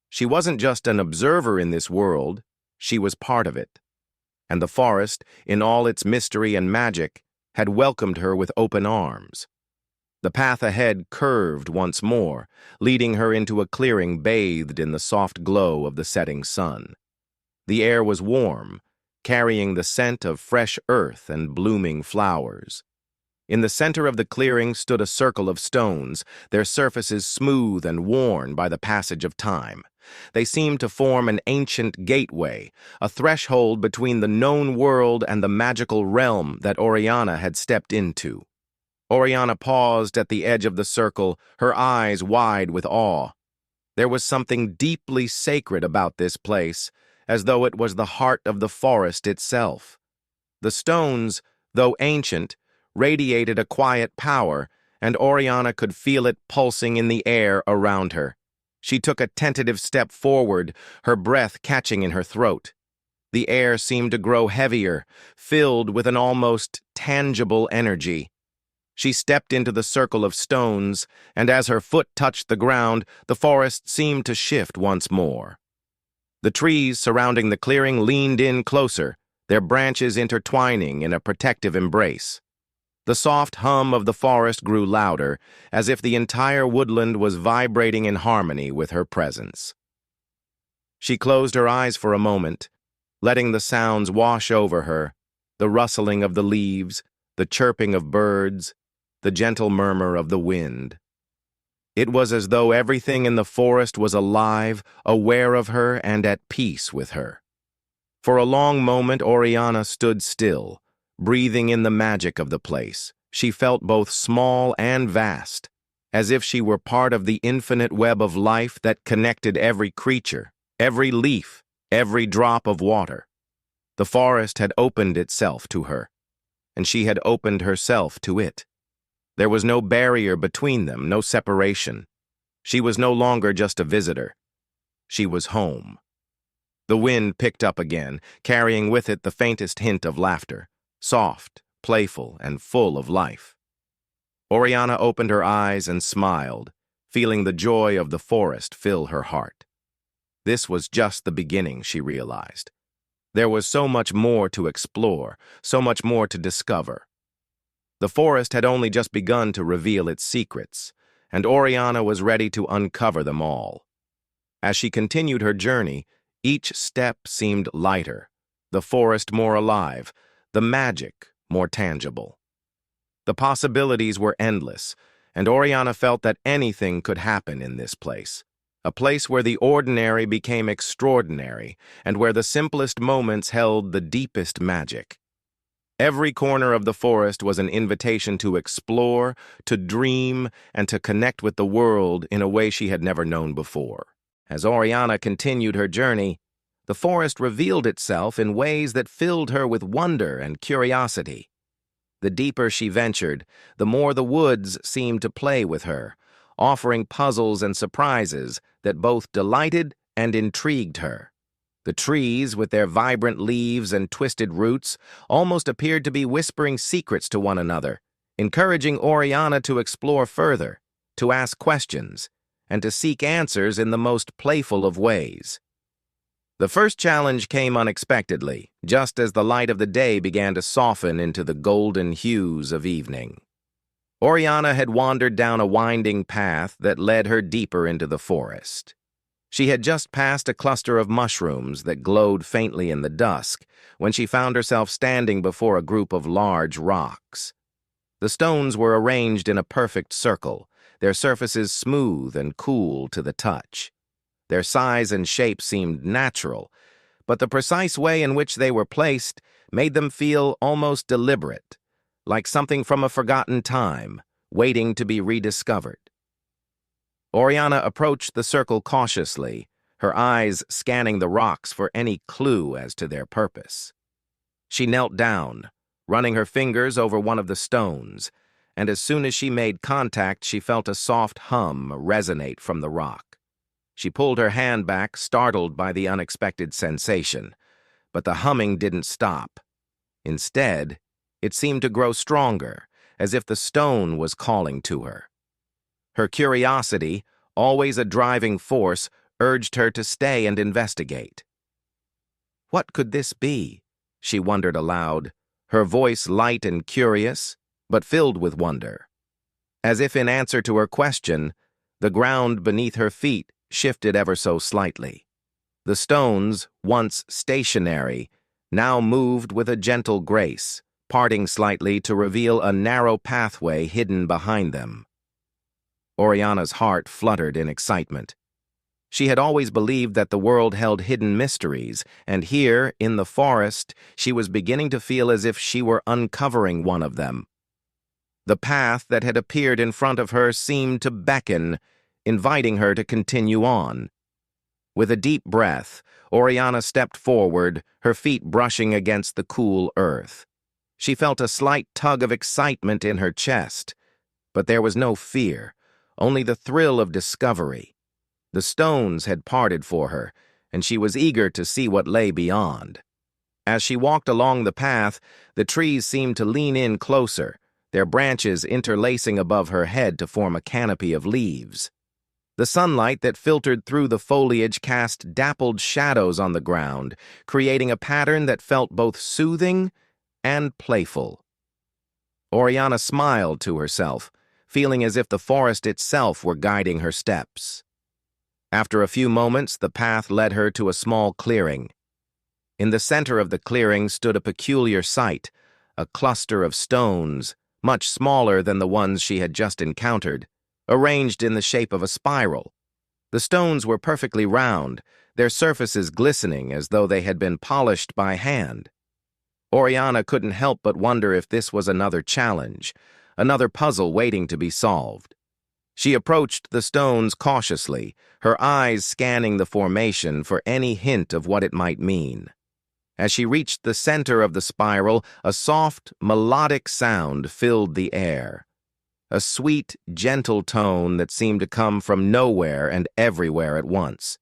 She wasn't just an observer in this world, she was part of it. And the forest, in all its mystery and magic, had welcomed her with open arms. The path ahead curved once more, leading her into a clearing bathed in the soft glow of the setting sun. The air was warm, carrying the scent of fresh earth and blooming flowers. In the center of the clearing stood a circle of stones, their surfaces smooth and worn by the passage of time. They seemed to form an ancient gateway, a threshold between the known world and the magical realm that Oriana had stepped into. Oriana paused at the edge of the circle, her eyes wide with awe. There was something deeply sacred about this place, as though it was the heart of the forest itself. The stones, though ancient, radiated a quiet power, and Oriana could feel it pulsing in the air around her. She took a tentative step forward, her breath catching in her throat. The air seemed to grow heavier, filled with an almost tangible energy. She stepped into the circle of stones, and as her foot touched the ground, the forest seemed to shift once more. The trees surrounding the clearing leaned in closer, their branches intertwining in a protective embrace. The soft hum of the forest grew louder, as if the entire woodland was vibrating in harmony with her presence. She closed her eyes for a moment, letting the sounds wash over her, the rustling of the leaves, the chirping of birds, the gentle murmur of the wind. It was as though everything in the forest was alive, aware of her, and at peace with her. For a long moment, Oriana stood still, breathing in the magic of the place. She felt both small and vast, as if she were part of the infinite web of life that connected every creature, every leaf, every drop of water. The forest had opened itself to her, and she had opened herself to it. There was no barrier between them, no separation. She was no longer just a visitor. She was home. The wind picked up again, carrying with it the faintest hint of laughter, soft, playful, and full of life. Oriana opened her eyes and smiled, feeling the joy of the forest fill her heart. This was just the beginning, she realized. There was so much more to explore, so much more to discover. The forest had only just begun to reveal its secrets, and Oriana was ready to uncover them all. As she continued her journey, each step seemed lighter, the forest more alive, the magic more tangible. The possibilities were endless, and Oriana felt that anything could happen in this place, a place where the ordinary became extraordinary, and where the simplest moments held the deepest magic. Every corner of the forest was an invitation to explore, to dream, and to connect with the world in a way she had never known before. As Oriana continued her journey, the forest revealed itself in ways that filled her with wonder and curiosity. The deeper she ventured, the more the woods seemed to play with her, offering puzzles and surprises that both delighted and intrigued her. The trees, with their vibrant leaves and twisted roots, almost appeared to be whispering secrets to one another, encouraging Oriana to explore further, to ask questions, and to seek answers in the most playful of ways. The first challenge came unexpectedly, just as the light of the day began to soften into the golden hues of evening. Oriana had wandered down a winding path that led her deeper into the forest. She had just passed a cluster of mushrooms that glowed faintly in the dusk when she found herself standing before a group of large rocks. The stones were arranged in a perfect circle, their surfaces smooth and cool to the touch. Their size and shape seemed natural, but the precise way in which they were placed made them feel almost deliberate, like something from a forgotten time, waiting to be rediscovered. Oriana approached the circle cautiously, her eyes scanning the rocks for any clue as to their purpose. She knelt down, running her fingers over one of the stones, and as soon as she made contact, she felt a soft hum resonate from the rock. She pulled her hand back, startled by the unexpected sensation, but the humming didn't stop. Instead, it seemed to grow stronger, as if the stone was calling to her. Her curiosity, always a driving force, urged her to stay and investigate. What could this be? She wondered aloud, her voice light and curious, but filled with wonder. As if in answer to her question, the ground beneath her feet shifted ever so slightly. The stones, once stationary, now moved with a gentle grace, parting slightly to reveal a narrow pathway hidden behind them. Oriana's heart fluttered in excitement. She had always believed that the world held hidden mysteries, and here, in the forest, she was beginning to feel as if she were uncovering one of them. The path that had appeared in front of her seemed to beckon, inviting her to continue on. With a deep breath, Oriana stepped forward, her feet brushing against the cool earth. She felt a slight tug of excitement in her chest, but there was no fear, only the thrill of discovery. The stones had parted for her, and she was eager to see what lay beyond. As she walked along the path, the trees seemed to lean in closer, their branches interlacing above her head to form a canopy of leaves. The sunlight that filtered through the foliage cast dappled shadows on the ground, creating a pattern that felt both soothing and playful. Oriana smiled to herself, feeling as if the forest itself were guiding her steps. After a few moments, the path led her to a small clearing. In the center of the clearing stood a peculiar sight, a cluster of stones, much smaller than the ones she had just encountered, arranged in the shape of a spiral. The stones were perfectly round, their surfaces glistening as though they had been polished by hand. Oriana couldn't help but wonder if this was another challenge, another puzzle waiting to be solved. She approached the stones cautiously, her eyes scanning the formation for any hint of what it might mean. As she reached the center of the spiral, a soft, melodic sound filled the air. A sweet, gentle tone that seemed to come from nowhere and everywhere at once.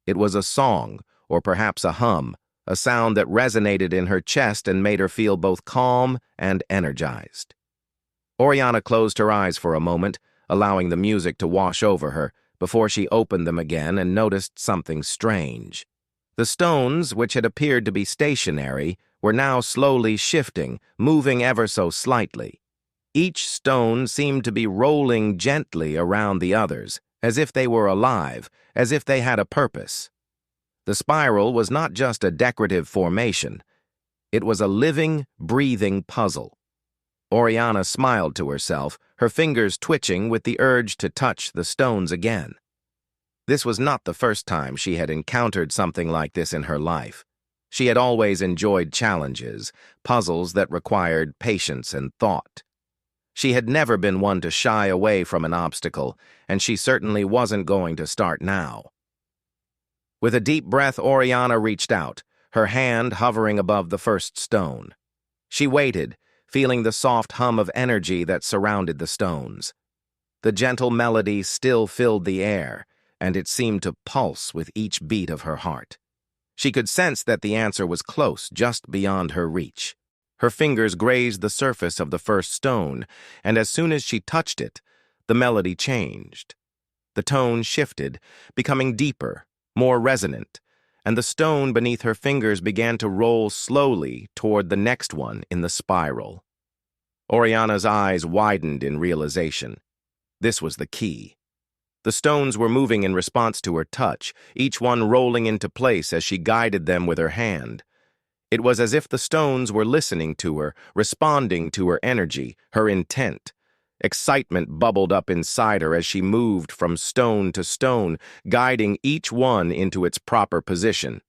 It was a song, or perhaps a hum, a sound that resonated in her chest and made her feel both calm and energized. Oriana closed her eyes for a moment, allowing the music to wash over her, before she opened them again and noticed something strange. The stones, which had appeared to be stationary, were now slowly shifting, moving ever so slightly. Each stone seemed to be rolling gently around the others, as if they were alive, as if they had a purpose. The spiral was not just a decorative formation. It was a living, breathing puzzle. Oriana smiled to herself, her fingers twitching with the urge to touch the stones again. This was not the first time she had encountered something like this in her life. She had always enjoyed challenges, puzzles that required patience and thought. She had never been one to shy away from an obstacle, and she certainly wasn't going to start now. With a deep breath, Oriana reached out, her hand hovering above the first stone. She waited, feeling the soft hum of energy that surrounded the stones. The gentle melody still filled the air, and it seemed to pulse with each beat of her heart. She could sense that the answer was close, just beyond her reach. Her fingers grazed the surface of the first stone, and as soon as she touched it, the melody changed. The tone shifted, becoming deeper, more resonant, and the stone beneath her fingers began to roll slowly toward the next one in the spiral. Oriana's eyes widened in realization. This was the key. The stones were moving in response to her touch, each one rolling into place as she guided them with her hand. It was as if the stones were listening to her, responding to her energy, her intent. Excitement bubbled up inside her as she moved from stone to stone, guiding each one into its proper position.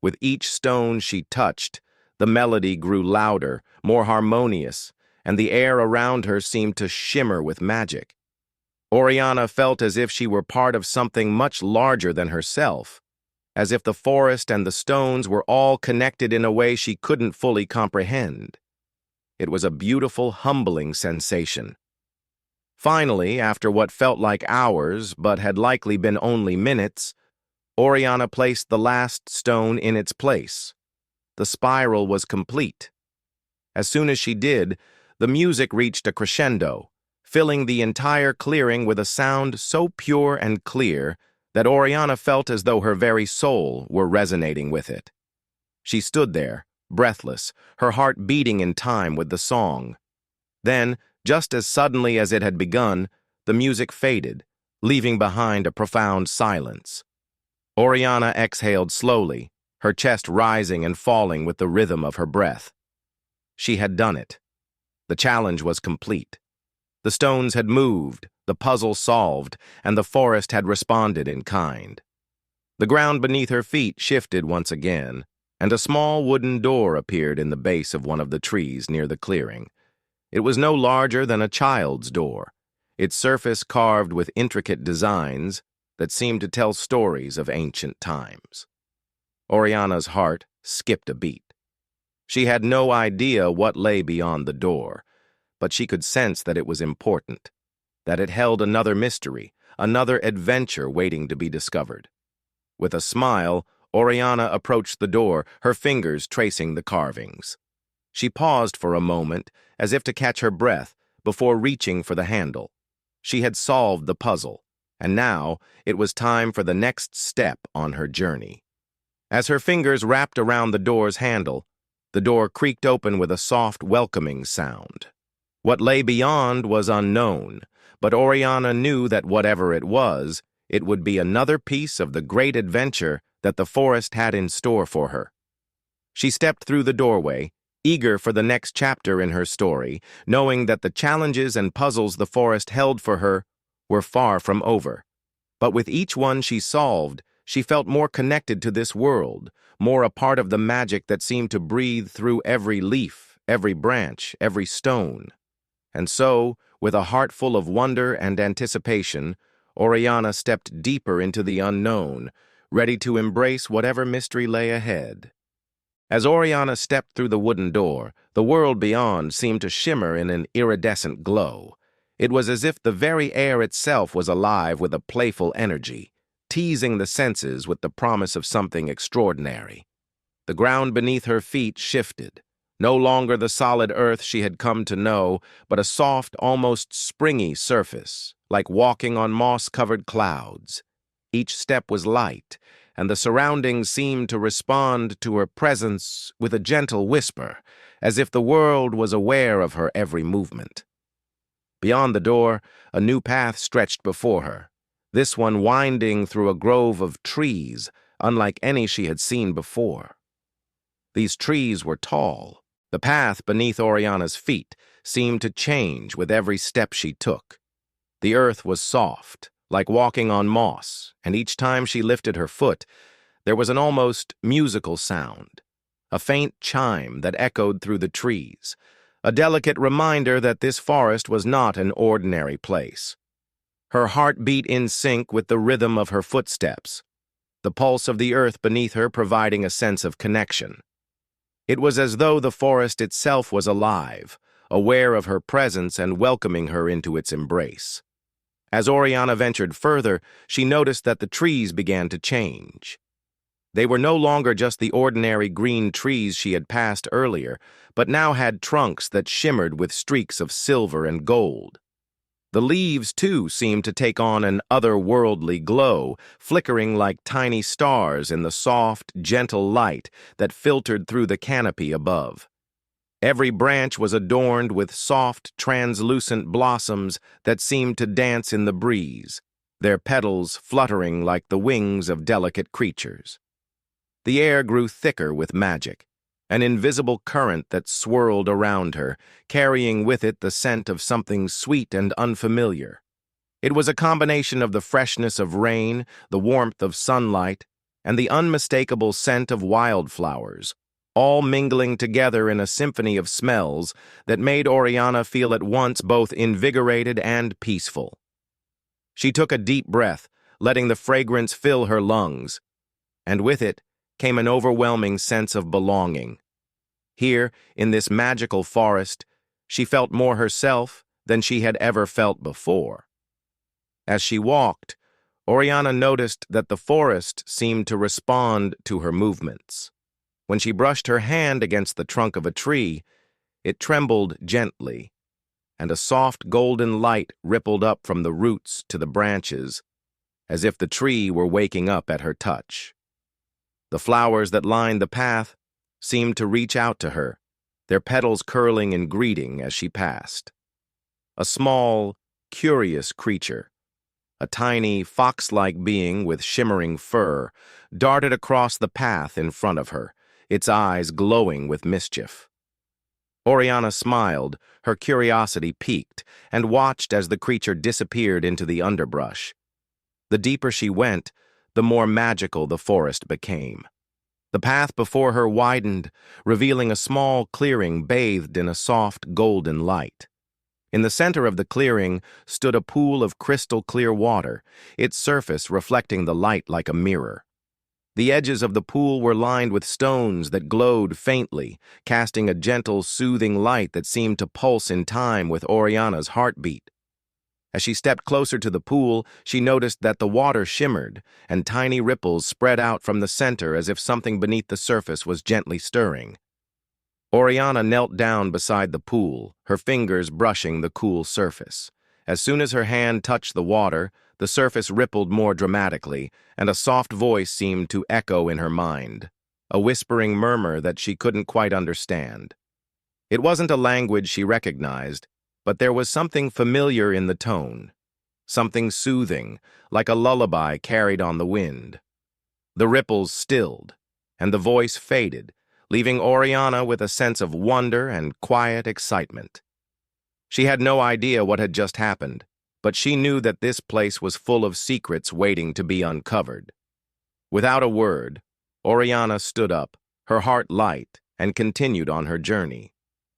With each stone she touched, the melody grew louder, more harmonious, and the air around her seemed to shimmer with magic. Oriana felt as if she were part of something much larger than herself, as if the forest and the stones were all connected in a way she couldn't fully comprehend. It was a beautiful, humbling sensation. Finally, after what felt like hours, but had likely been only minutes, Oriana placed the last stone in its place. The spiral was complete. As soon as she did, the music reached a crescendo, filling the entire clearing with a sound so pure and clear that Oriana felt as though her very soul were resonating with it. She stood there, breathless, her heart beating in time with the song. Then, just as suddenly as it had begun, the music faded, leaving behind a profound silence. Oriana exhaled slowly, her chest rising and falling with the rhythm of her breath. She had done it. The challenge was complete. The stones had moved, the puzzle solved, and the forest had responded in kind. The ground beneath her feet shifted once again, and a small wooden door appeared in the base of one of the trees near the clearing. It was no larger than a child's door, its surface carved with intricate designs that seemed to tell stories of ancient times. Oriana's heart skipped a beat. She had no idea what lay beyond the door, but she could sense that it was important, that it held another mystery, another adventure waiting to be discovered. With a smile, Oriana approached the door, her fingers tracing the carvings. She paused for a moment, as if to catch her breath, before reaching for the handle. She had solved the puzzle, and now it was time for the next step on her journey. As her fingers wrapped around the door's handle, the door creaked open with a soft, welcoming sound. What lay beyond was unknown, but Oriana knew that whatever it would be another piece of the great adventure that the forest had in store for her. She stepped through the doorway, eager for the next chapter in her story, knowing that the challenges and puzzles the forest held for her were far from over. But with each one she solved, she felt more connected to this world, more a part of the magic that seemed to breathe through every leaf, every branch, every stone. And so, with a heart full of wonder and anticipation, Oriana stepped deeper into the unknown, ready to embrace whatever mystery lay ahead. As Oriana stepped through the wooden door, the world beyond seemed to shimmer in an iridescent glow. It was as if the very air itself was alive with a playful energy, teasing the senses with the promise of something extraordinary. The ground beneath her feet shifted, no longer the solid earth she had come to know, but a soft, almost springy surface, like walking on moss-covered clouds. Each step was light, and the surroundings seemed to respond to her presence with a gentle whisper, as if the world was aware of her every movement. Beyond the door, a new path stretched before her, this one winding through a grove of trees, unlike any she had seen before. These trees were tall. The path beneath Oriana's feet seemed to change with every step she took. The earth was soft, like walking on moss, and each time she lifted her foot, there was an almost musical sound, a faint chime that echoed through the trees, a delicate reminder that this forest was not an ordinary place. Her heart beat in sync with the rhythm of her footsteps, the pulse of the earth beneath her providing a sense of connection. It was as though the forest itself was alive, aware of her presence and welcoming her into its embrace. As Oriana ventured further, she noticed that the trees began to change. They were no longer just the ordinary green trees she had passed earlier, but now had trunks that shimmered with streaks of silver and gold. The leaves, too, seemed to take on an otherworldly glow, flickering like tiny stars in the soft, gentle light that filtered through the canopy above. Every branch was adorned with soft, translucent blossoms that seemed to dance in the breeze, their petals fluttering like the wings of delicate creatures. The air grew thicker with magic, an invisible current that swirled around her, carrying with it the scent of something sweet and unfamiliar. It was a combination of the freshness of rain, the warmth of sunlight, and the unmistakable scent of wildflowers, all mingling together in a symphony of smells that made Oriana feel at once both invigorated and peaceful. She took a deep breath, letting the fragrance fill her lungs, and with it came an overwhelming sense of belonging. Here, in this magical forest, she felt more herself than she had ever felt before. As she walked, Oriana noticed that the forest seemed to respond to her movements. When she brushed her hand against the trunk of a tree, it trembled gently, and a soft golden light rippled up from the roots to the branches, as if the tree were waking up at her touch. The flowers that lined the path seemed to reach out to her, their petals curling in greeting as she passed. A small, curious creature, a tiny, fox-like being with shimmering fur, darted across the path in front of her, its eyes glowing with mischief. Oriana smiled, her curiosity piqued, and watched as the creature disappeared into the underbrush. The deeper she went, the more magical the forest became. The path before her widened, revealing a small clearing bathed in a soft golden light. In the center of the clearing stood a pool of crystal-clear water, its surface reflecting the light like a mirror. The edges of the pool were lined with stones that glowed faintly, casting a gentle, soothing light that seemed to pulse in time with Oriana's heartbeat. As she stepped closer to the pool, she noticed that the water shimmered, and tiny ripples spread out from the center as if something beneath the surface was gently stirring. Oriana knelt down beside the pool, her fingers brushing the cool surface. As soon as her hand touched the water, the surface rippled more dramatically, and a soft voice seemed to echo in her mind, a whispering murmur that she couldn't quite understand. It wasn't a language she recognized, but there was something familiar in the tone, something soothing, like a lullaby carried on the wind. The ripples stilled, and the voice faded, leaving Oriana with a sense of wonder and quiet excitement. She had no idea what had just happened, but she knew that this place was full of secrets waiting to be uncovered. Without a word, Oriana stood up, her heart light, and continued on her journey.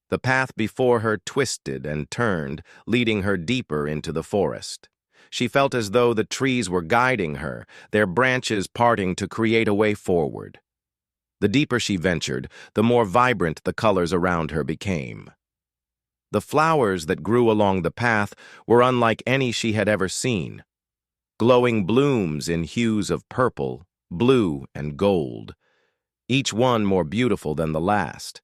The path before her twisted and turned, leading her deeper into the forest. She felt as though the trees were guiding her, their branches parting to create a way forward. The deeper she ventured, the more vibrant the colors around her became. The flowers that grew along the path were unlike any she had ever seen. Glowing blooms in hues of purple, blue, and gold, each one more beautiful than the last.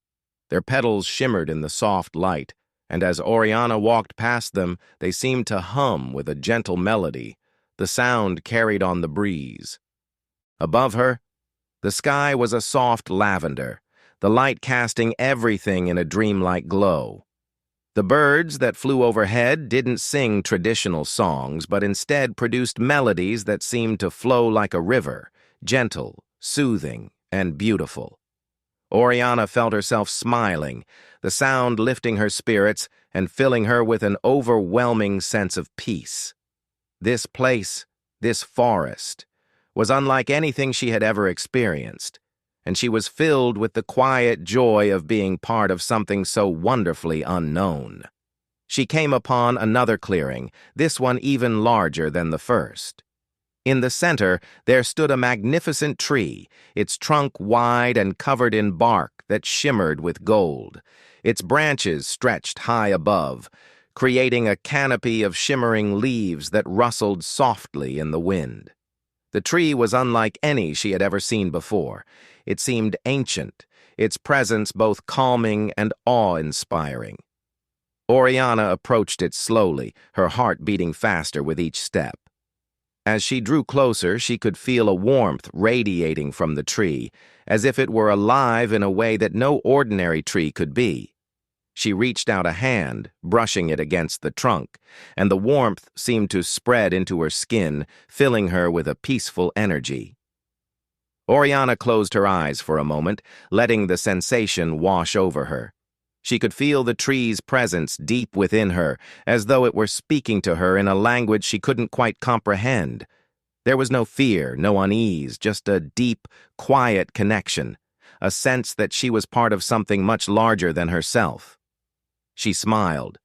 Their petals shimmered in the soft light, and as Oriana walked past them, they seemed to hum with a gentle melody, the sound carried on the breeze. Above her, the sky was a soft lavender, the light casting everything in a dreamlike glow. The birds that flew overhead didn't sing traditional songs, but instead produced melodies that seemed to flow like a river, gentle, soothing, and beautiful. Oriana felt herself smiling, the sound lifting her spirits and filling her with an overwhelming sense of peace. This place, this forest, was unlike anything she had ever experienced, and she was filled with the quiet joy of being part of something so wonderfully unknown. She came upon another clearing, this one even larger than the first. In the center, there stood a magnificent tree, its trunk wide and covered in bark that shimmered with gold. Its branches stretched high above, creating a canopy of shimmering leaves that rustled softly in the wind. The tree was unlike any she had ever seen before. It seemed ancient, its presence both calming and awe-inspiring. Oriana approached it slowly, her heart beating faster with each step. As she drew closer, she could feel a warmth radiating from the tree, as if it were alive in a way that no ordinary tree could be. She reached out a hand, brushing it against the trunk, and the warmth seemed to spread into her skin, filling her with a peaceful energy. Oriana closed her eyes for a moment, letting the sensation wash over her. She could feel the tree's presence deep within her, as though it were speaking to her in a language she couldn't quite comprehend. There was no fear, no unease, just a deep, quiet connection, a sense that she was part of something much larger than herself. She smiled,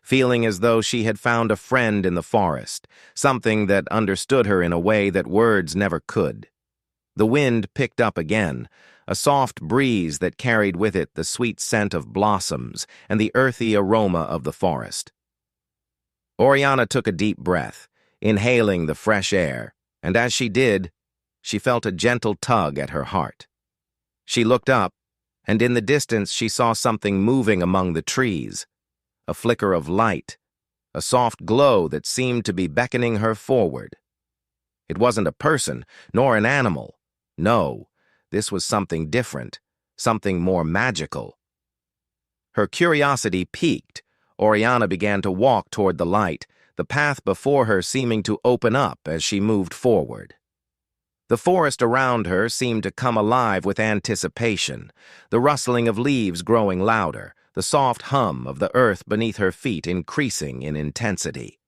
feeling as though she had found a friend in the forest, something that understood her in a way that words never could. The wind picked up again, a soft breeze that carried with it the sweet scent of blossoms and the earthy aroma of the forest. Oriana took a deep breath, inhaling the fresh air, and as she did, she felt a gentle tug at her heart. She looked up, and in the distance she saw something moving among the trees, a flicker of light, a soft glow that seemed to be beckoning her forward. It wasn't a person, nor an animal. No, this was something different, something more magical. Her curiosity piqued. Oriana began to walk toward the light, the path before her seeming to open up as she moved forward. The forest around her seemed to come alive with anticipation, the rustling of leaves growing louder, the soft hum of the earth beneath her feet increasing in intensity.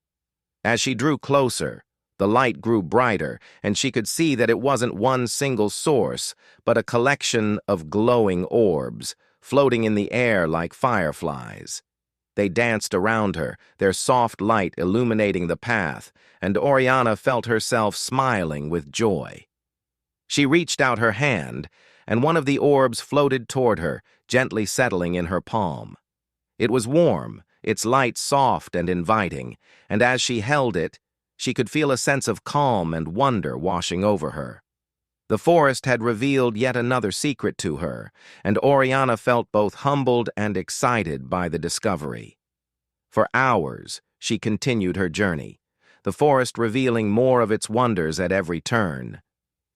As she drew closer, the light grew brighter, and she could see that it wasn't one single source, but a collection of glowing orbs, floating in the air like fireflies. They danced around her, their soft light illuminating the path, and Oriana felt herself smiling with joy. She reached out her hand, and one of the orbs floated toward her, gently settling in her palm. It was warm, its light soft and inviting, and as she held it, she could feel a sense of calm and wonder washing over her. The forest had revealed yet another secret to her, and Oriana felt both humbled and excited by the discovery. For hours, she continued her journey, the forest revealing more of its wonders at every turn.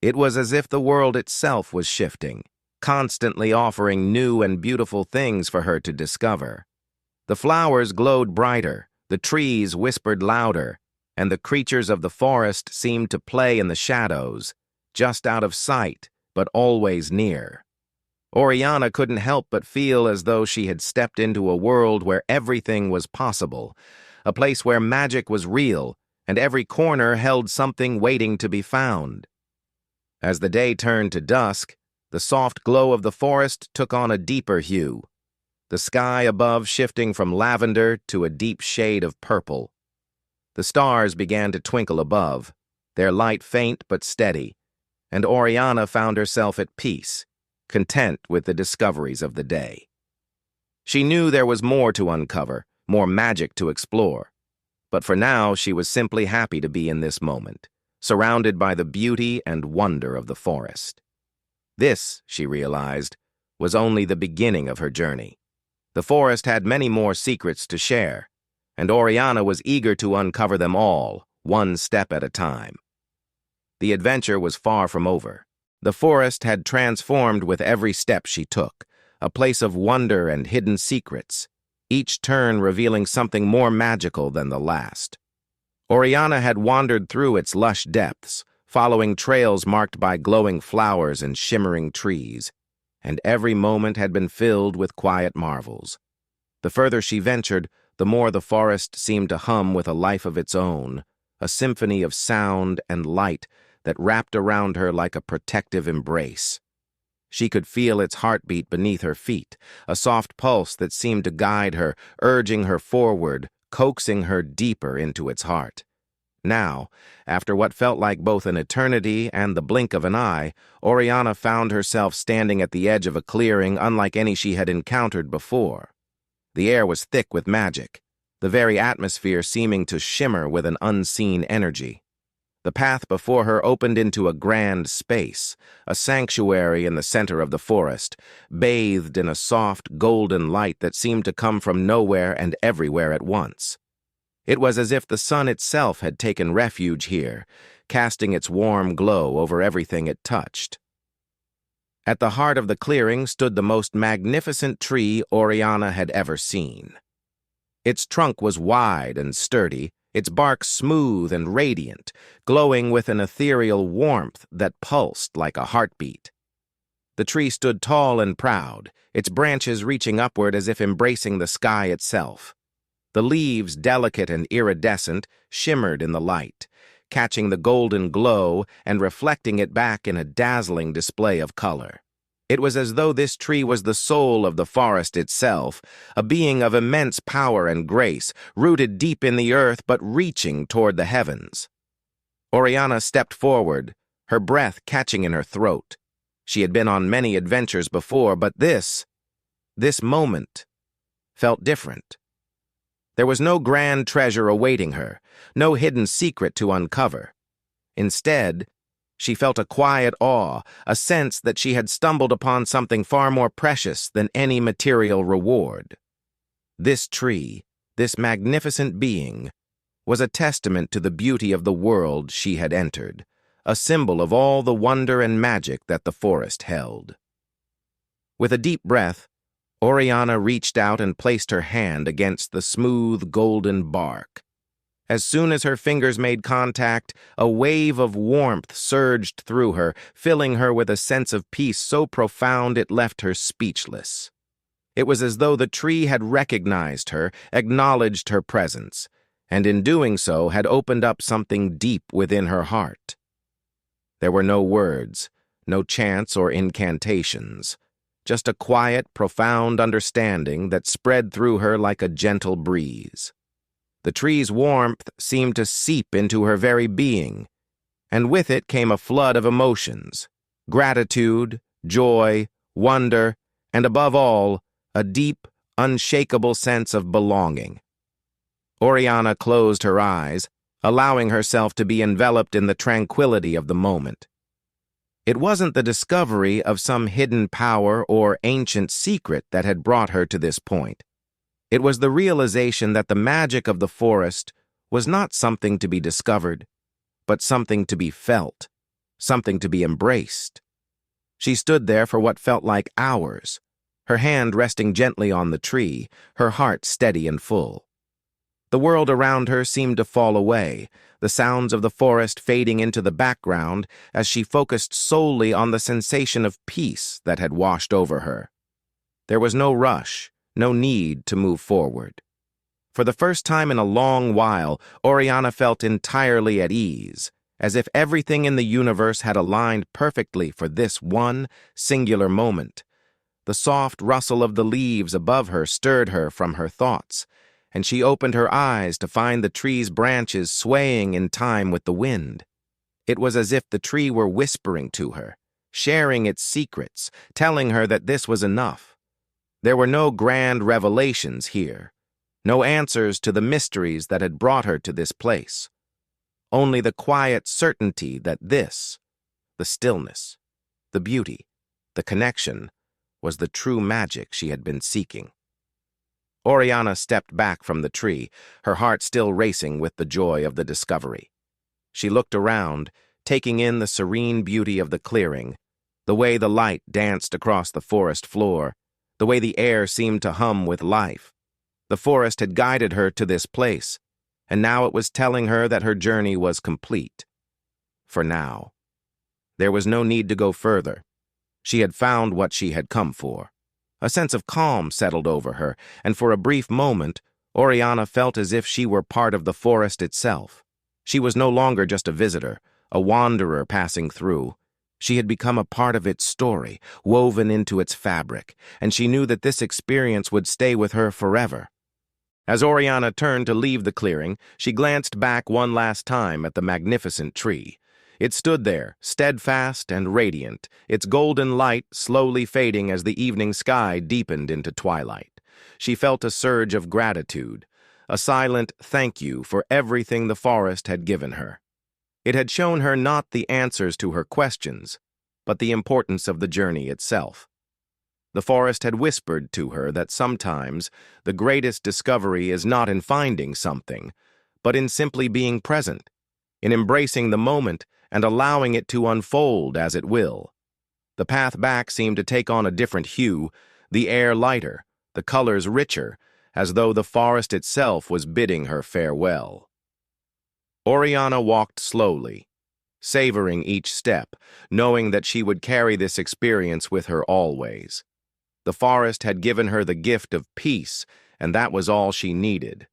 It was as if the world itself was shifting, constantly offering new and beautiful things for her to discover. The flowers glowed brighter, the trees whispered louder, and the creatures of the forest seemed to play in the shadows, just out of sight, but always near. Oriana couldn't help but feel as though she had stepped into a world where everything was possible, a place where magic was real, and every corner held something waiting to be found. As the day turned to dusk, the soft glow of the forest took on a deeper hue, the sky above shifting from lavender to a deep shade of purple. The stars began to twinkle above, their light faint but steady, and Oriana found herself at peace, content with the discoveries of the day. She knew there was more to uncover, more magic to explore, but for now she was simply happy to be in this moment, surrounded by the beauty and wonder of the forest. This, she realized, was only the beginning of her journey. The forest had many more secrets to share, and Oriana was eager to uncover them all, one step at a time. The adventure was far from over. The forest had transformed with every step she took, a place of wonder and hidden secrets, each turn revealing something more magical than the last. Oriana had wandered through its lush depths, following trails marked by glowing flowers and shimmering trees, and every moment had been filled with quiet marvels. The further she ventured, the more the forest seemed to hum with a life of its own, a symphony of sound and light that wrapped around her like a protective embrace. She could feel its heartbeat beneath her feet, a soft pulse that seemed to guide her, urging her forward, coaxing her deeper into its heart. Now, after what felt like both an eternity and the blink of an eye, Oriana found herself standing at the edge of a clearing unlike any she had encountered before. The air was thick with magic, the very atmosphere seeming to shimmer with an unseen energy. The path before her opened into a grand space, a sanctuary in the center of the forest, bathed in a soft, golden light that seemed to come from nowhere and everywhere at once. It was as if the sun itself had taken refuge here, casting its warm glow over everything it touched. At the heart of the clearing stood the most magnificent tree Oriana had ever seen. Its trunk was wide and sturdy, its bark smooth and radiant, glowing with an ethereal warmth that pulsed like a heartbeat. The tree stood tall and proud, its branches reaching upward as if embracing the sky itself. The leaves, delicate and iridescent, shimmered in the light, catching the golden glow and reflecting it back in a dazzling display of color. It was as though this tree was the soul of the forest itself, a being of immense power and grace, rooted deep in the earth but reaching toward the heavens. Oriana stepped forward, her breath catching in her throat. She had been on many adventures before, but this moment, felt different. There was no grand treasure awaiting her, no hidden secret to uncover. Instead, she felt a quiet awe, a sense that she had stumbled upon something far more precious than any material reward. This tree, this magnificent being, was a testament to the beauty of the world she had entered, a symbol of all the wonder and magic that the forest held. With a deep breath, Oriana reached out and placed her hand against the smooth, golden bark. As soon as her fingers made contact, a wave of warmth surged through her, filling her with a sense of peace so profound it left her speechless. It was as though the tree had recognized her, acknowledged her presence, and in doing so had opened up something deep within her heart. There were no words, no chants or incantations, just a quiet, profound understanding that spread through her like a gentle breeze. The tree's warmth seemed to seep into her very being, and with it came a flood of emotions: gratitude, joy, wonder, and above all, a deep, unshakable sense of belonging. Oriana closed her eyes, allowing herself to be enveloped in the tranquility of the moment. It wasn't the discovery of some hidden power or ancient secret that had brought her to this point. It was the realization that the magic of the forest was not something to be discovered, but something to be felt, something to be embraced. She stood there for what felt like hours, her hand resting gently on the tree, her heart steady and full. The world around her seemed to fall away, the sounds of the forest fading into the background as she focused solely on the sensation of peace that had washed over her. There was no rush, no need to move forward. For the first time in a long while, Oriana felt entirely at ease, as if everything in the universe had aligned perfectly for this one singular moment. The soft rustle of the leaves above her stirred her from her thoughts, and she opened her eyes to find the tree's branches swaying in time with the wind. It was as if the tree were whispering to her, sharing its secrets, telling her that this was enough. There were no grand revelations here, no answers to the mysteries that had brought her to this place. Only the quiet certainty that this, the stillness, the beauty, the connection, was the true magic she had been seeking. Oriana stepped back from the tree, her heart still racing with the joy of the discovery. She looked around, taking in the serene beauty of the clearing, the way the light danced across the forest floor, the way the air seemed to hum with life. The forest had guided her to this place, and now it was telling her that her journey was complete. For now. There was no need to go further. She had found what she had come for. A sense of calm settled over her, and for a brief moment, Oriana felt as if she were part of the forest itself. She was no longer just a visitor, a wanderer passing through. She had become a part of its story, woven into its fabric, and she knew that this experience would stay with her forever. As Oriana turned to leave the clearing, she glanced back one last time at the magnificent tree. It stood there, steadfast and radiant, its golden light slowly fading as the evening sky deepened into twilight. She felt a surge of gratitude, a silent thank you for everything the forest had given her. It had shown her not the answers to her questions, but the importance of the journey itself. The forest had whispered to her that sometimes the greatest discovery is not in finding something, but in simply being present, in embracing the moment and allowing it to unfold as it will. The path back seemed to take on a different hue, the air lighter, the colors richer, as though the forest itself was bidding her farewell. Oriana walked slowly, savoring each step, knowing that she would carry this experience with her always. The forest had given her the gift of peace, and that was all she needed.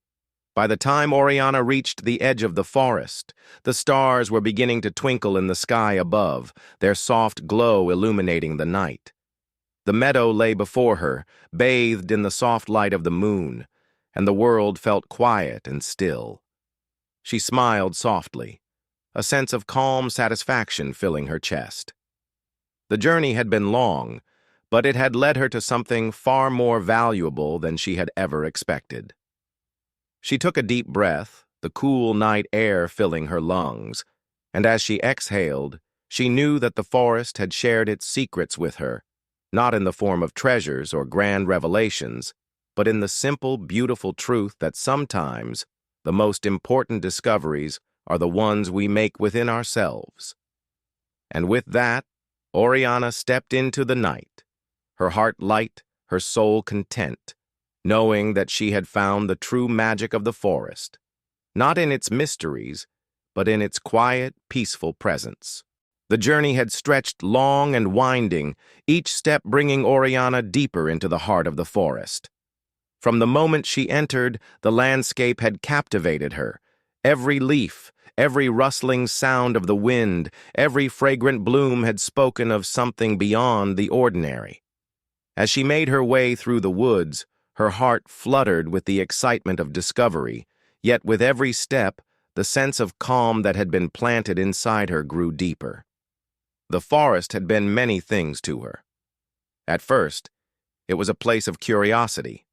By the time Oriana reached the edge of the forest, the stars were beginning to twinkle in the sky above, their soft glow illuminating the night. The meadow lay before her, bathed in the soft light of the moon, and the world felt quiet and still. She smiled softly, a sense of calm satisfaction filling her chest. The journey had been long, but it had led her to something far more valuable than she had ever expected. She took a deep breath, the cool night air filling her lungs, and as she exhaled, she knew that the forest had shared its secrets with her, not in the form of treasures or grand revelations, but in the simple, beautiful truth that sometimes the most important discoveries are the ones we make within ourselves. And with that, Oriana stepped into the night, her heart light, her soul content, knowing that she had found the true magic of the forest, not in its mysteries, but in its quiet, peaceful presence. The journey had stretched long and winding, each step bringing Oriana deeper into the heart of the forest. From the moment she entered, the landscape had captivated her. Every leaf, every rustling sound of the wind, every fragrant bloom had spoken of something beyond the ordinary. As she made her way through the woods, her heart fluttered with the excitement of discovery, yet with every step, the sense of calm that had been planted inside her grew deeper. The forest had been many things to her. At first, it was a place of curiosity,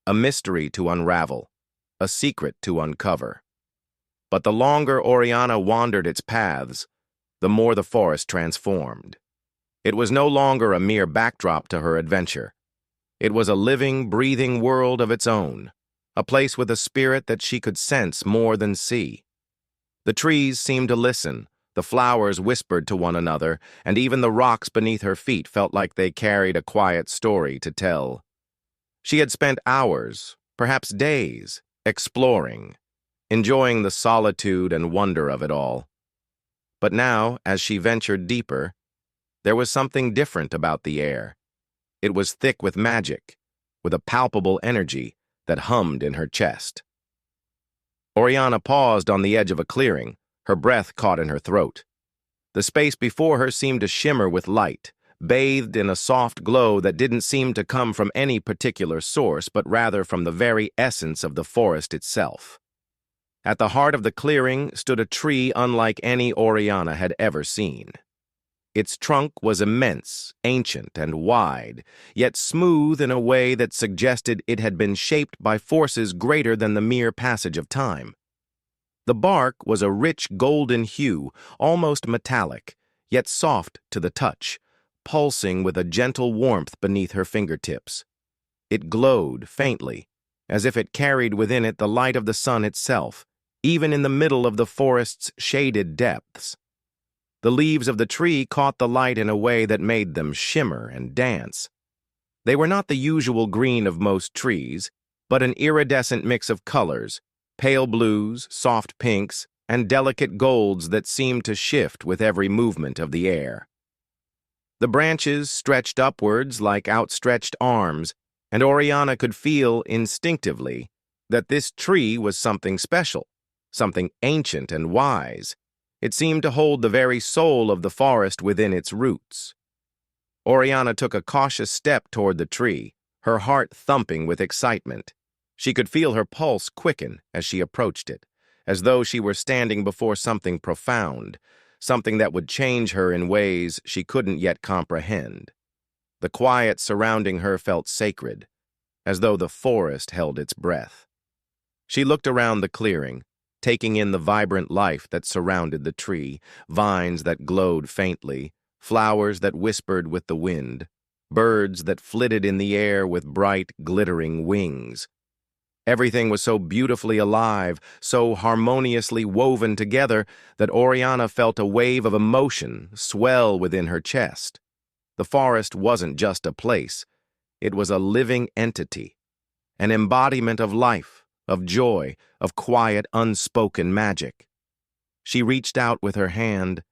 a mystery to unravel, a secret to uncover. But the longer Oriana wandered its paths, the more the forest transformed. It was no longer a mere backdrop to her adventure. It was a living, breathing world of its own, a place with a spirit that she could sense more than see. The trees seemed to listen, the flowers whispered to one another, and even the rocks beneath her feet felt like they carried a quiet story to tell. She had spent hours, perhaps days, exploring, enjoying the solitude and wonder of it all. But now, as she ventured deeper, there was something different about the air. It was thick with magic, with a palpable energy that hummed in her chest. Oriana paused on the edge of a clearing, her breath caught in her throat. The space before her seemed to shimmer with light, bathed in a soft glow that didn't seem to come from any particular source, but rather from the very essence of the forest itself. At the heart of the clearing stood a tree unlike any Oriana had ever seen. Its trunk was immense, ancient, and wide, yet smooth in a way that suggested it had been shaped by forces greater than the mere passage of time. The bark was a rich golden hue, almost metallic, yet soft to the touch, pulsing with a gentle warmth beneath her fingertips. It glowed faintly, as if it carried within it the light of the sun itself, even in the middle of the forest's shaded depths. The leaves of the tree caught the light in a way that made them shimmer and dance. They were not the usual green of most trees, but an iridescent mix of colors, pale blues, soft pinks, and delicate golds that seemed to shift with every movement of the air. The branches stretched upwards like outstretched arms, and Oriana could feel instinctively that this tree was something special, something ancient and wise. It seemed to hold the very soul of the forest within its roots. Oriana took a cautious step toward the tree, her heart thumping with excitement. She could feel her pulse quicken as she approached it, as though she were standing before something profound, something that would change her in ways she couldn't yet comprehend. The quiet surrounding her felt sacred, as though the forest held its breath. She looked around the clearing, taking in the vibrant life that surrounded the tree, vines that glowed faintly, flowers that whispered with the wind, birds that flitted in the air with bright, glittering wings. Everything was so beautifully alive, so harmoniously woven together, that Oriana felt a wave of emotion swell within her chest. The forest wasn't just a place, it was a living entity, an embodiment of life, of joy, of quiet, unspoken magic. She reached out with her hand,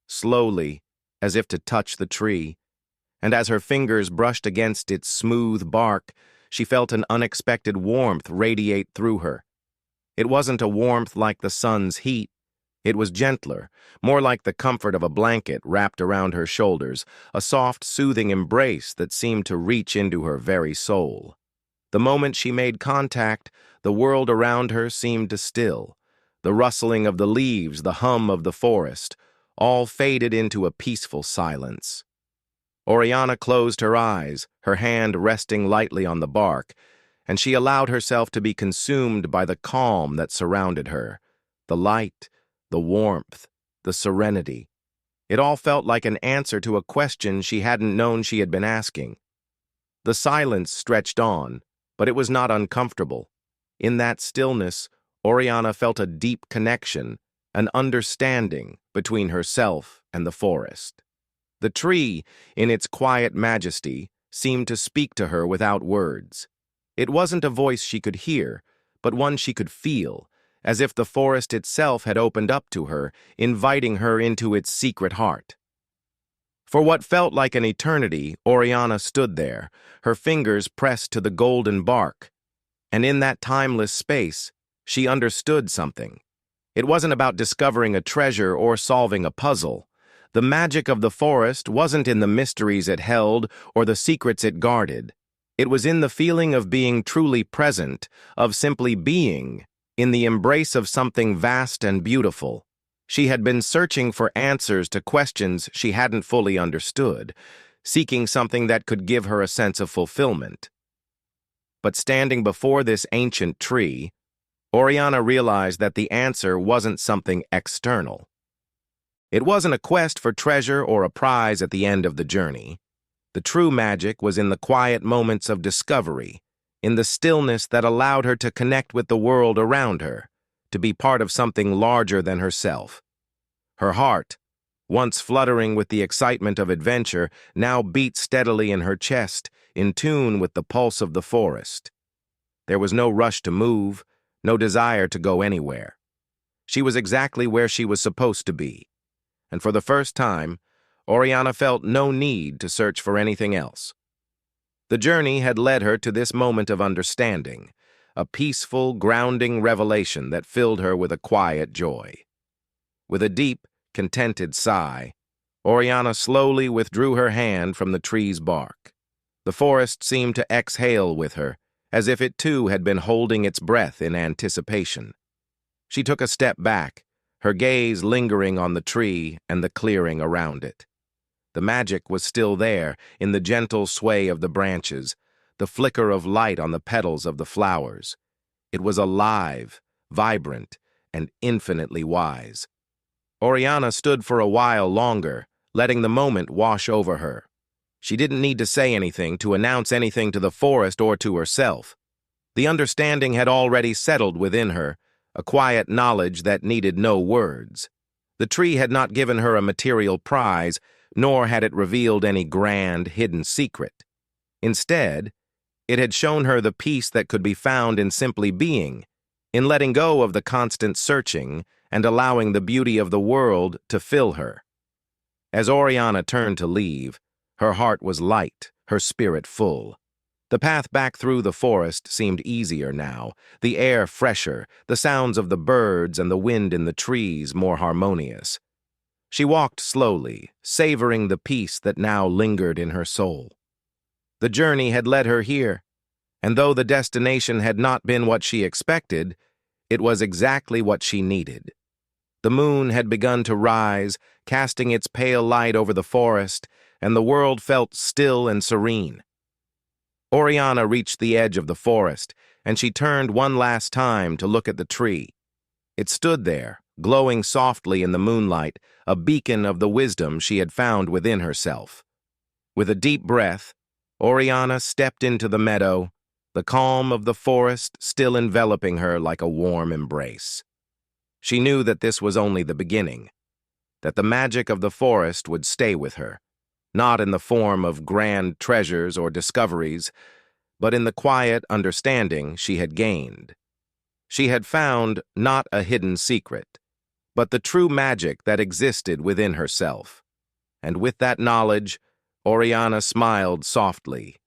slowly, as if to touch the tree, and as her fingers brushed against its smooth bark, she felt an unexpected warmth radiate through her. It wasn't a warmth like the sun's heat. It was gentler, more like the comfort of a blanket wrapped around her shoulders, a soft, soothing embrace that seemed to reach into her very soul. The moment she made contact, the world around her seemed to still. The rustling of the leaves, the hum of the forest, all faded into a peaceful silence. Oriana closed her eyes, her hand resting lightly on the bark, and she allowed herself to be consumed by the calm that surrounded her, the light, the warmth, the serenity. It all felt like an answer to a question she hadn't known she had been asking. The silence stretched on, but it was not uncomfortable. In that stillness, Oriana felt a deep connection, an understanding between herself and the forest. The tree, in its quiet majesty, seemed to speak to her without words. It wasn't a voice she could hear, but one she could feel, as if the forest itself had opened up to her, inviting her into its secret heart. For what felt like an eternity, Oriana stood there, her fingers pressed to the golden bark. And in that timeless space, she understood something. It wasn't about discovering a treasure or solving a puzzle. The magic of the forest wasn't in the mysteries it held or the secrets it guarded. It was in the feeling of being truly present, of simply being, in the embrace of something vast and beautiful. She had been searching for answers to questions she hadn't fully understood, seeking something that could give her a sense of fulfillment. But standing before this ancient tree, Oriana realized that the answer wasn't something external. It wasn't a quest for treasure or a prize at the end of the journey. The true magic was in the quiet moments of discovery, in the stillness that allowed her to connect with the world around her, to be part of something larger than herself. Her heart, once fluttering with the excitement of adventure, now beat steadily in her chest, in tune with the pulse of the forest. There was no rush to move, no desire to go anywhere. She was exactly where she was supposed to be, and for the first time, Oriana felt no need to search for anything else. The journey had led her to this moment of understanding, a peaceful, grounding revelation that filled her with a quiet joy. With a deep, contented sigh, Oriana slowly withdrew her hand from the tree's bark. The forest seemed to exhale with her, as if it too had been holding its breath in anticipation. She took a step back, her gaze lingering on the tree and the clearing around it. The magic was still there, in the gentle sway of the branches, the flicker of light on the petals of the flowers. It was alive, vibrant, and infinitely wise. Oriana stood for a while longer, letting the moment wash over her. She didn't need to say anything, to announce anything to the forest or to herself. The understanding had already settled within her, a quiet knowledge that needed no words. The tree had not given her a material prize, nor had it revealed any grand, hidden secret. Instead, it had shown her the peace that could be found in simply being, in letting go of the constant searching and allowing the beauty of the world to fill her. As Oriana turned to leave, her heart was light, her spirit full. The path back through the forest seemed easier now, the air fresher, the sounds of the birds and the wind in the trees more harmonious. She walked slowly, savoring the peace that now lingered in her soul. The journey had led her here, and though the destination had not been what she expected, it was exactly what she needed. The moon had begun to rise, casting its pale light over the forest, and the world felt still and serene. Oriana reached the edge of the forest, and she turned one last time to look at the tree. It stood there, glowing softly in the moonlight, a beacon of the wisdom she had found within herself. With a deep breath, Oriana stepped into the meadow, the calm of the forest still enveloping her like a warm embrace. She knew that this was only the beginning, that the magic of the forest would stay with her, not in the form of grand treasures or discoveries, but in the quiet understanding she had gained. She had found not a hidden secret, but the true magic that existed within herself. And with that knowledge, Oriana smiled softly,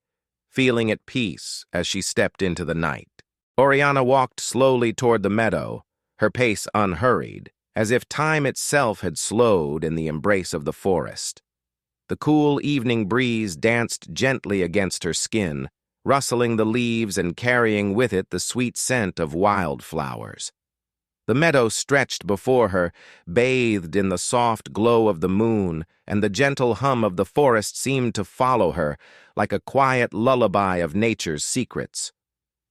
feeling at peace as she stepped into the night. Oriana walked slowly toward the meadow, her pace unhurried, as if time itself had slowed in the embrace of the forest. The cool evening breeze danced gently against her skin, rustling the leaves and carrying with it the sweet scent of wildflowers. The meadow stretched before her, bathed in the soft glow of the moon, and the gentle hum of the forest seemed to follow her, like a quiet lullaby of nature's secrets.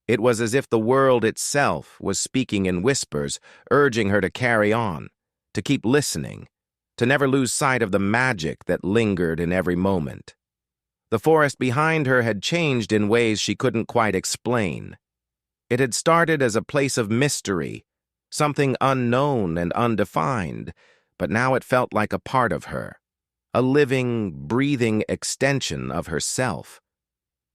It was as if the world itself was speaking in whispers, urging her to carry on, to keep listening, to never lose sight of the magic that lingered in every moment. The forest behind her had changed in ways she couldn't quite explain. It had started as a place of mystery, something unknown and undefined, but now it felt like a part of her, a living, breathing extension of herself.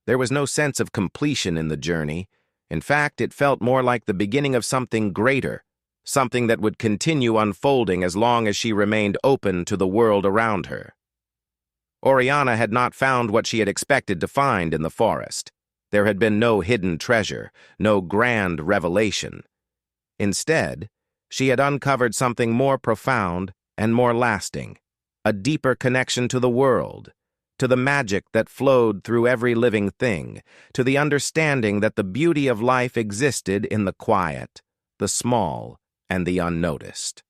There was no sense of completion in the journey. In fact, it felt more like the beginning of something greater, something that would continue unfolding as long as she remained open to the world around her. Oriana had not found what she had expected to find in the forest. There had been no hidden treasure, no grand revelation. Instead, she had uncovered something more profound and more lasting, a deeper connection to the world, to the magic that flowed through every living thing, to the understanding that the beauty of life existed in the quiet, the small, and the unnoticed.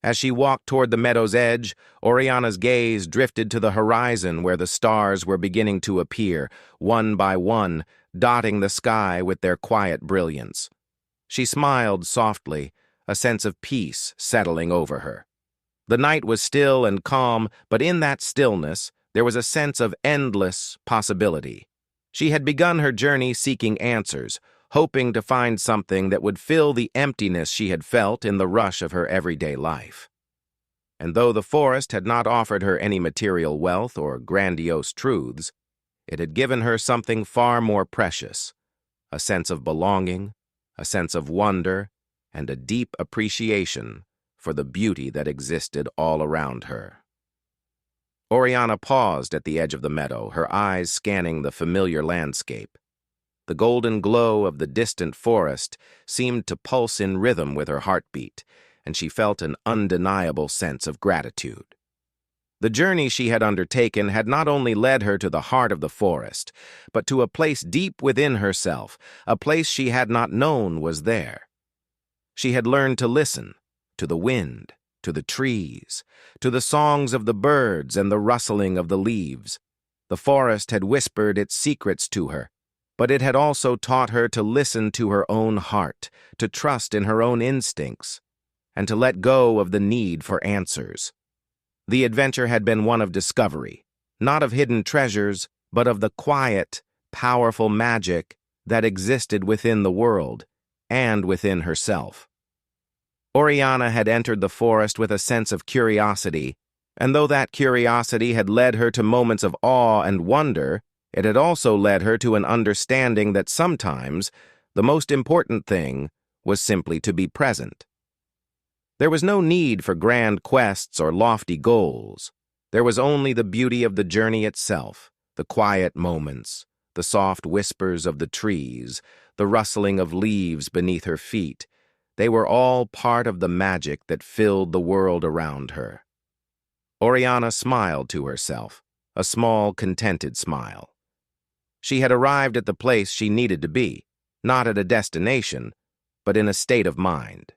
As she walked toward the meadow's edge, Oriana's gaze drifted to the horizon where the stars were beginning to appear, one by one, dotting the sky with their quiet brilliance. She smiled softly, a sense of peace settling over her. The night was still and calm, but in that stillness, there was a sense of endless possibility. She had begun her journey seeking answers, hoping to find something that would fill the emptiness she had felt in the rush of her everyday life. And though the forest had not offered her any material wealth or grandiose truths, it had given her something far more precious, a sense of belonging, a sense of wonder, and a deep appreciation for the beauty that existed all around her. Oriana paused at the edge of the meadow, her eyes scanning the familiar landscape. The golden glow of the distant forest seemed to pulse in rhythm with her heartbeat, and she felt an undeniable sense of gratitude. The journey she had undertaken had not only led her to the heart of the forest, but to a place deep within herself, a place she had not known was there. She had learned to listen, to the wind, to the trees, to the songs of the birds and the rustling of the leaves. The forest had whispered its secrets to her, but it had also taught her to listen to her own heart, to trust in her own instincts, and to let go of the need for answers. The adventure had been one of discovery, not of hidden treasures, but of the quiet, powerful magic that existed within the world and within herself. Oriana had entered the forest with a sense of curiosity, and though that curiosity had led her to moments of awe and wonder, it had also led her to an understanding that sometimes the most important thing was simply to be present. There was no need for grand quests or lofty goals. There was only the beauty of the journey itself, the quiet moments, the soft whispers of the trees, the rustling of leaves beneath her feet. They were all part of the magic that filled the world around her. Oriana smiled to herself, a small, contented smile. She had arrived at the place she needed to be, not at a destination, but in a state of mind.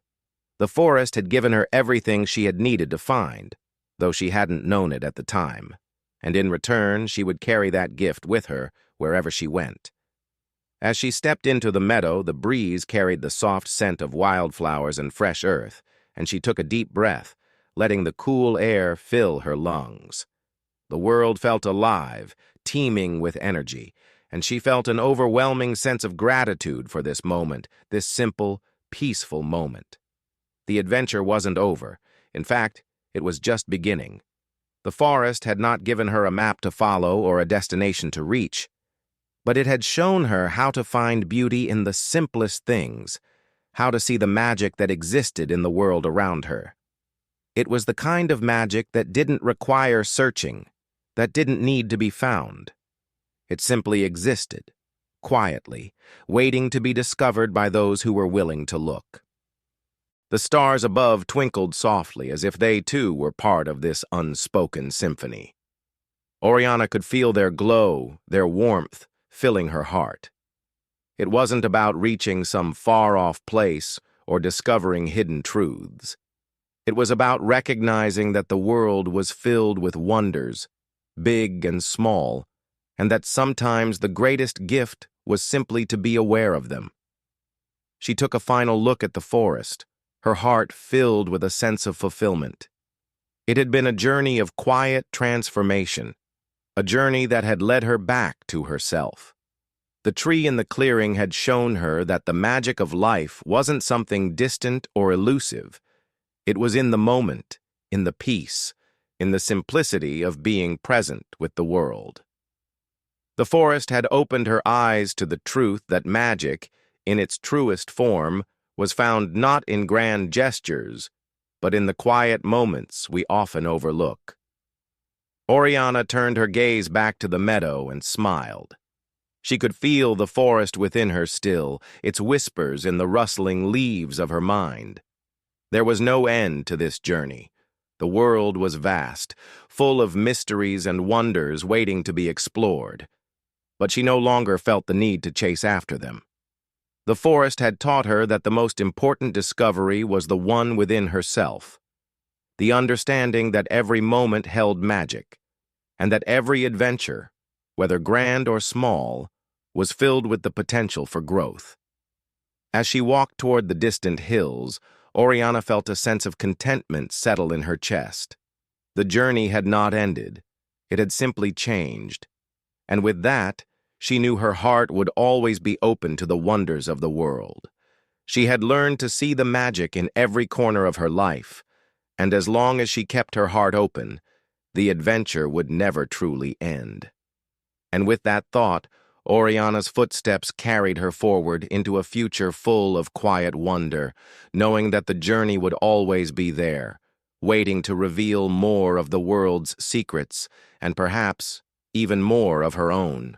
The forest had given her everything she had needed to find, though she hadn't known it at the time, and in return she would carry that gift with her wherever she went. As she stepped into the meadow, the breeze carried the soft scent of wildflowers and fresh earth, and she took a deep breath, letting the cool air fill her lungs. The world felt alive, teeming with energy, and she felt an overwhelming sense of gratitude for this moment, this simple, peaceful moment. The adventure wasn't over. In fact, it was just beginning. The forest had not given her a map to follow or a destination to reach, but it had shown her how to find beauty in the simplest things, how to see the magic that existed in the world around her. It was the kind of magic that didn't require searching, that didn't need to be found. It simply existed, quietly, waiting to be discovered by those who were willing to look. The stars above twinkled softly as if they too were part of this unspoken symphony. Oriana could feel their glow, their warmth, filling her heart. It wasn't about reaching some far-off place or discovering hidden truths. It was about recognizing that the world was filled with wonders, big and small, and that sometimes the greatest gift was simply to be aware of them. She took a final look at the forest, her heart filled with a sense of fulfillment. It had been a journey of quiet transformation, a journey that had led her back to herself. The tree in the clearing had shown her that the magic of life wasn't something distant or elusive. It was in the moment, in the peace, in the simplicity of being present with the world. The forest had opened her eyes to the truth that magic, in its truest form, was found not in grand gestures, but in the quiet moments we often overlook. Oriana turned her gaze back to the meadow and smiled. She could feel the forest within her still, its whispers in the rustling leaves of her mind. There was no end to this journey. The world was vast, full of mysteries and wonders waiting to be explored. But she no longer felt the need to chase after them. The forest had taught her that the most important discovery was the one within herself, the understanding that every moment held magic, and that every adventure, whether grand or small, was filled with the potential for growth. As she walked toward the distant hills, Oriana felt a sense of contentment settle in her chest. The journey had not ended. It had simply changed. And with that, she knew her heart would always be open to the wonders of the world. She had learned to see the magic in every corner of her life, and as long as she kept her heart open, the adventure would never truly end. And with that thought, Oriana's footsteps carried her forward into a future full of quiet wonder, knowing that the journey would always be there, waiting to reveal more of the world's secrets and perhaps even more of her own.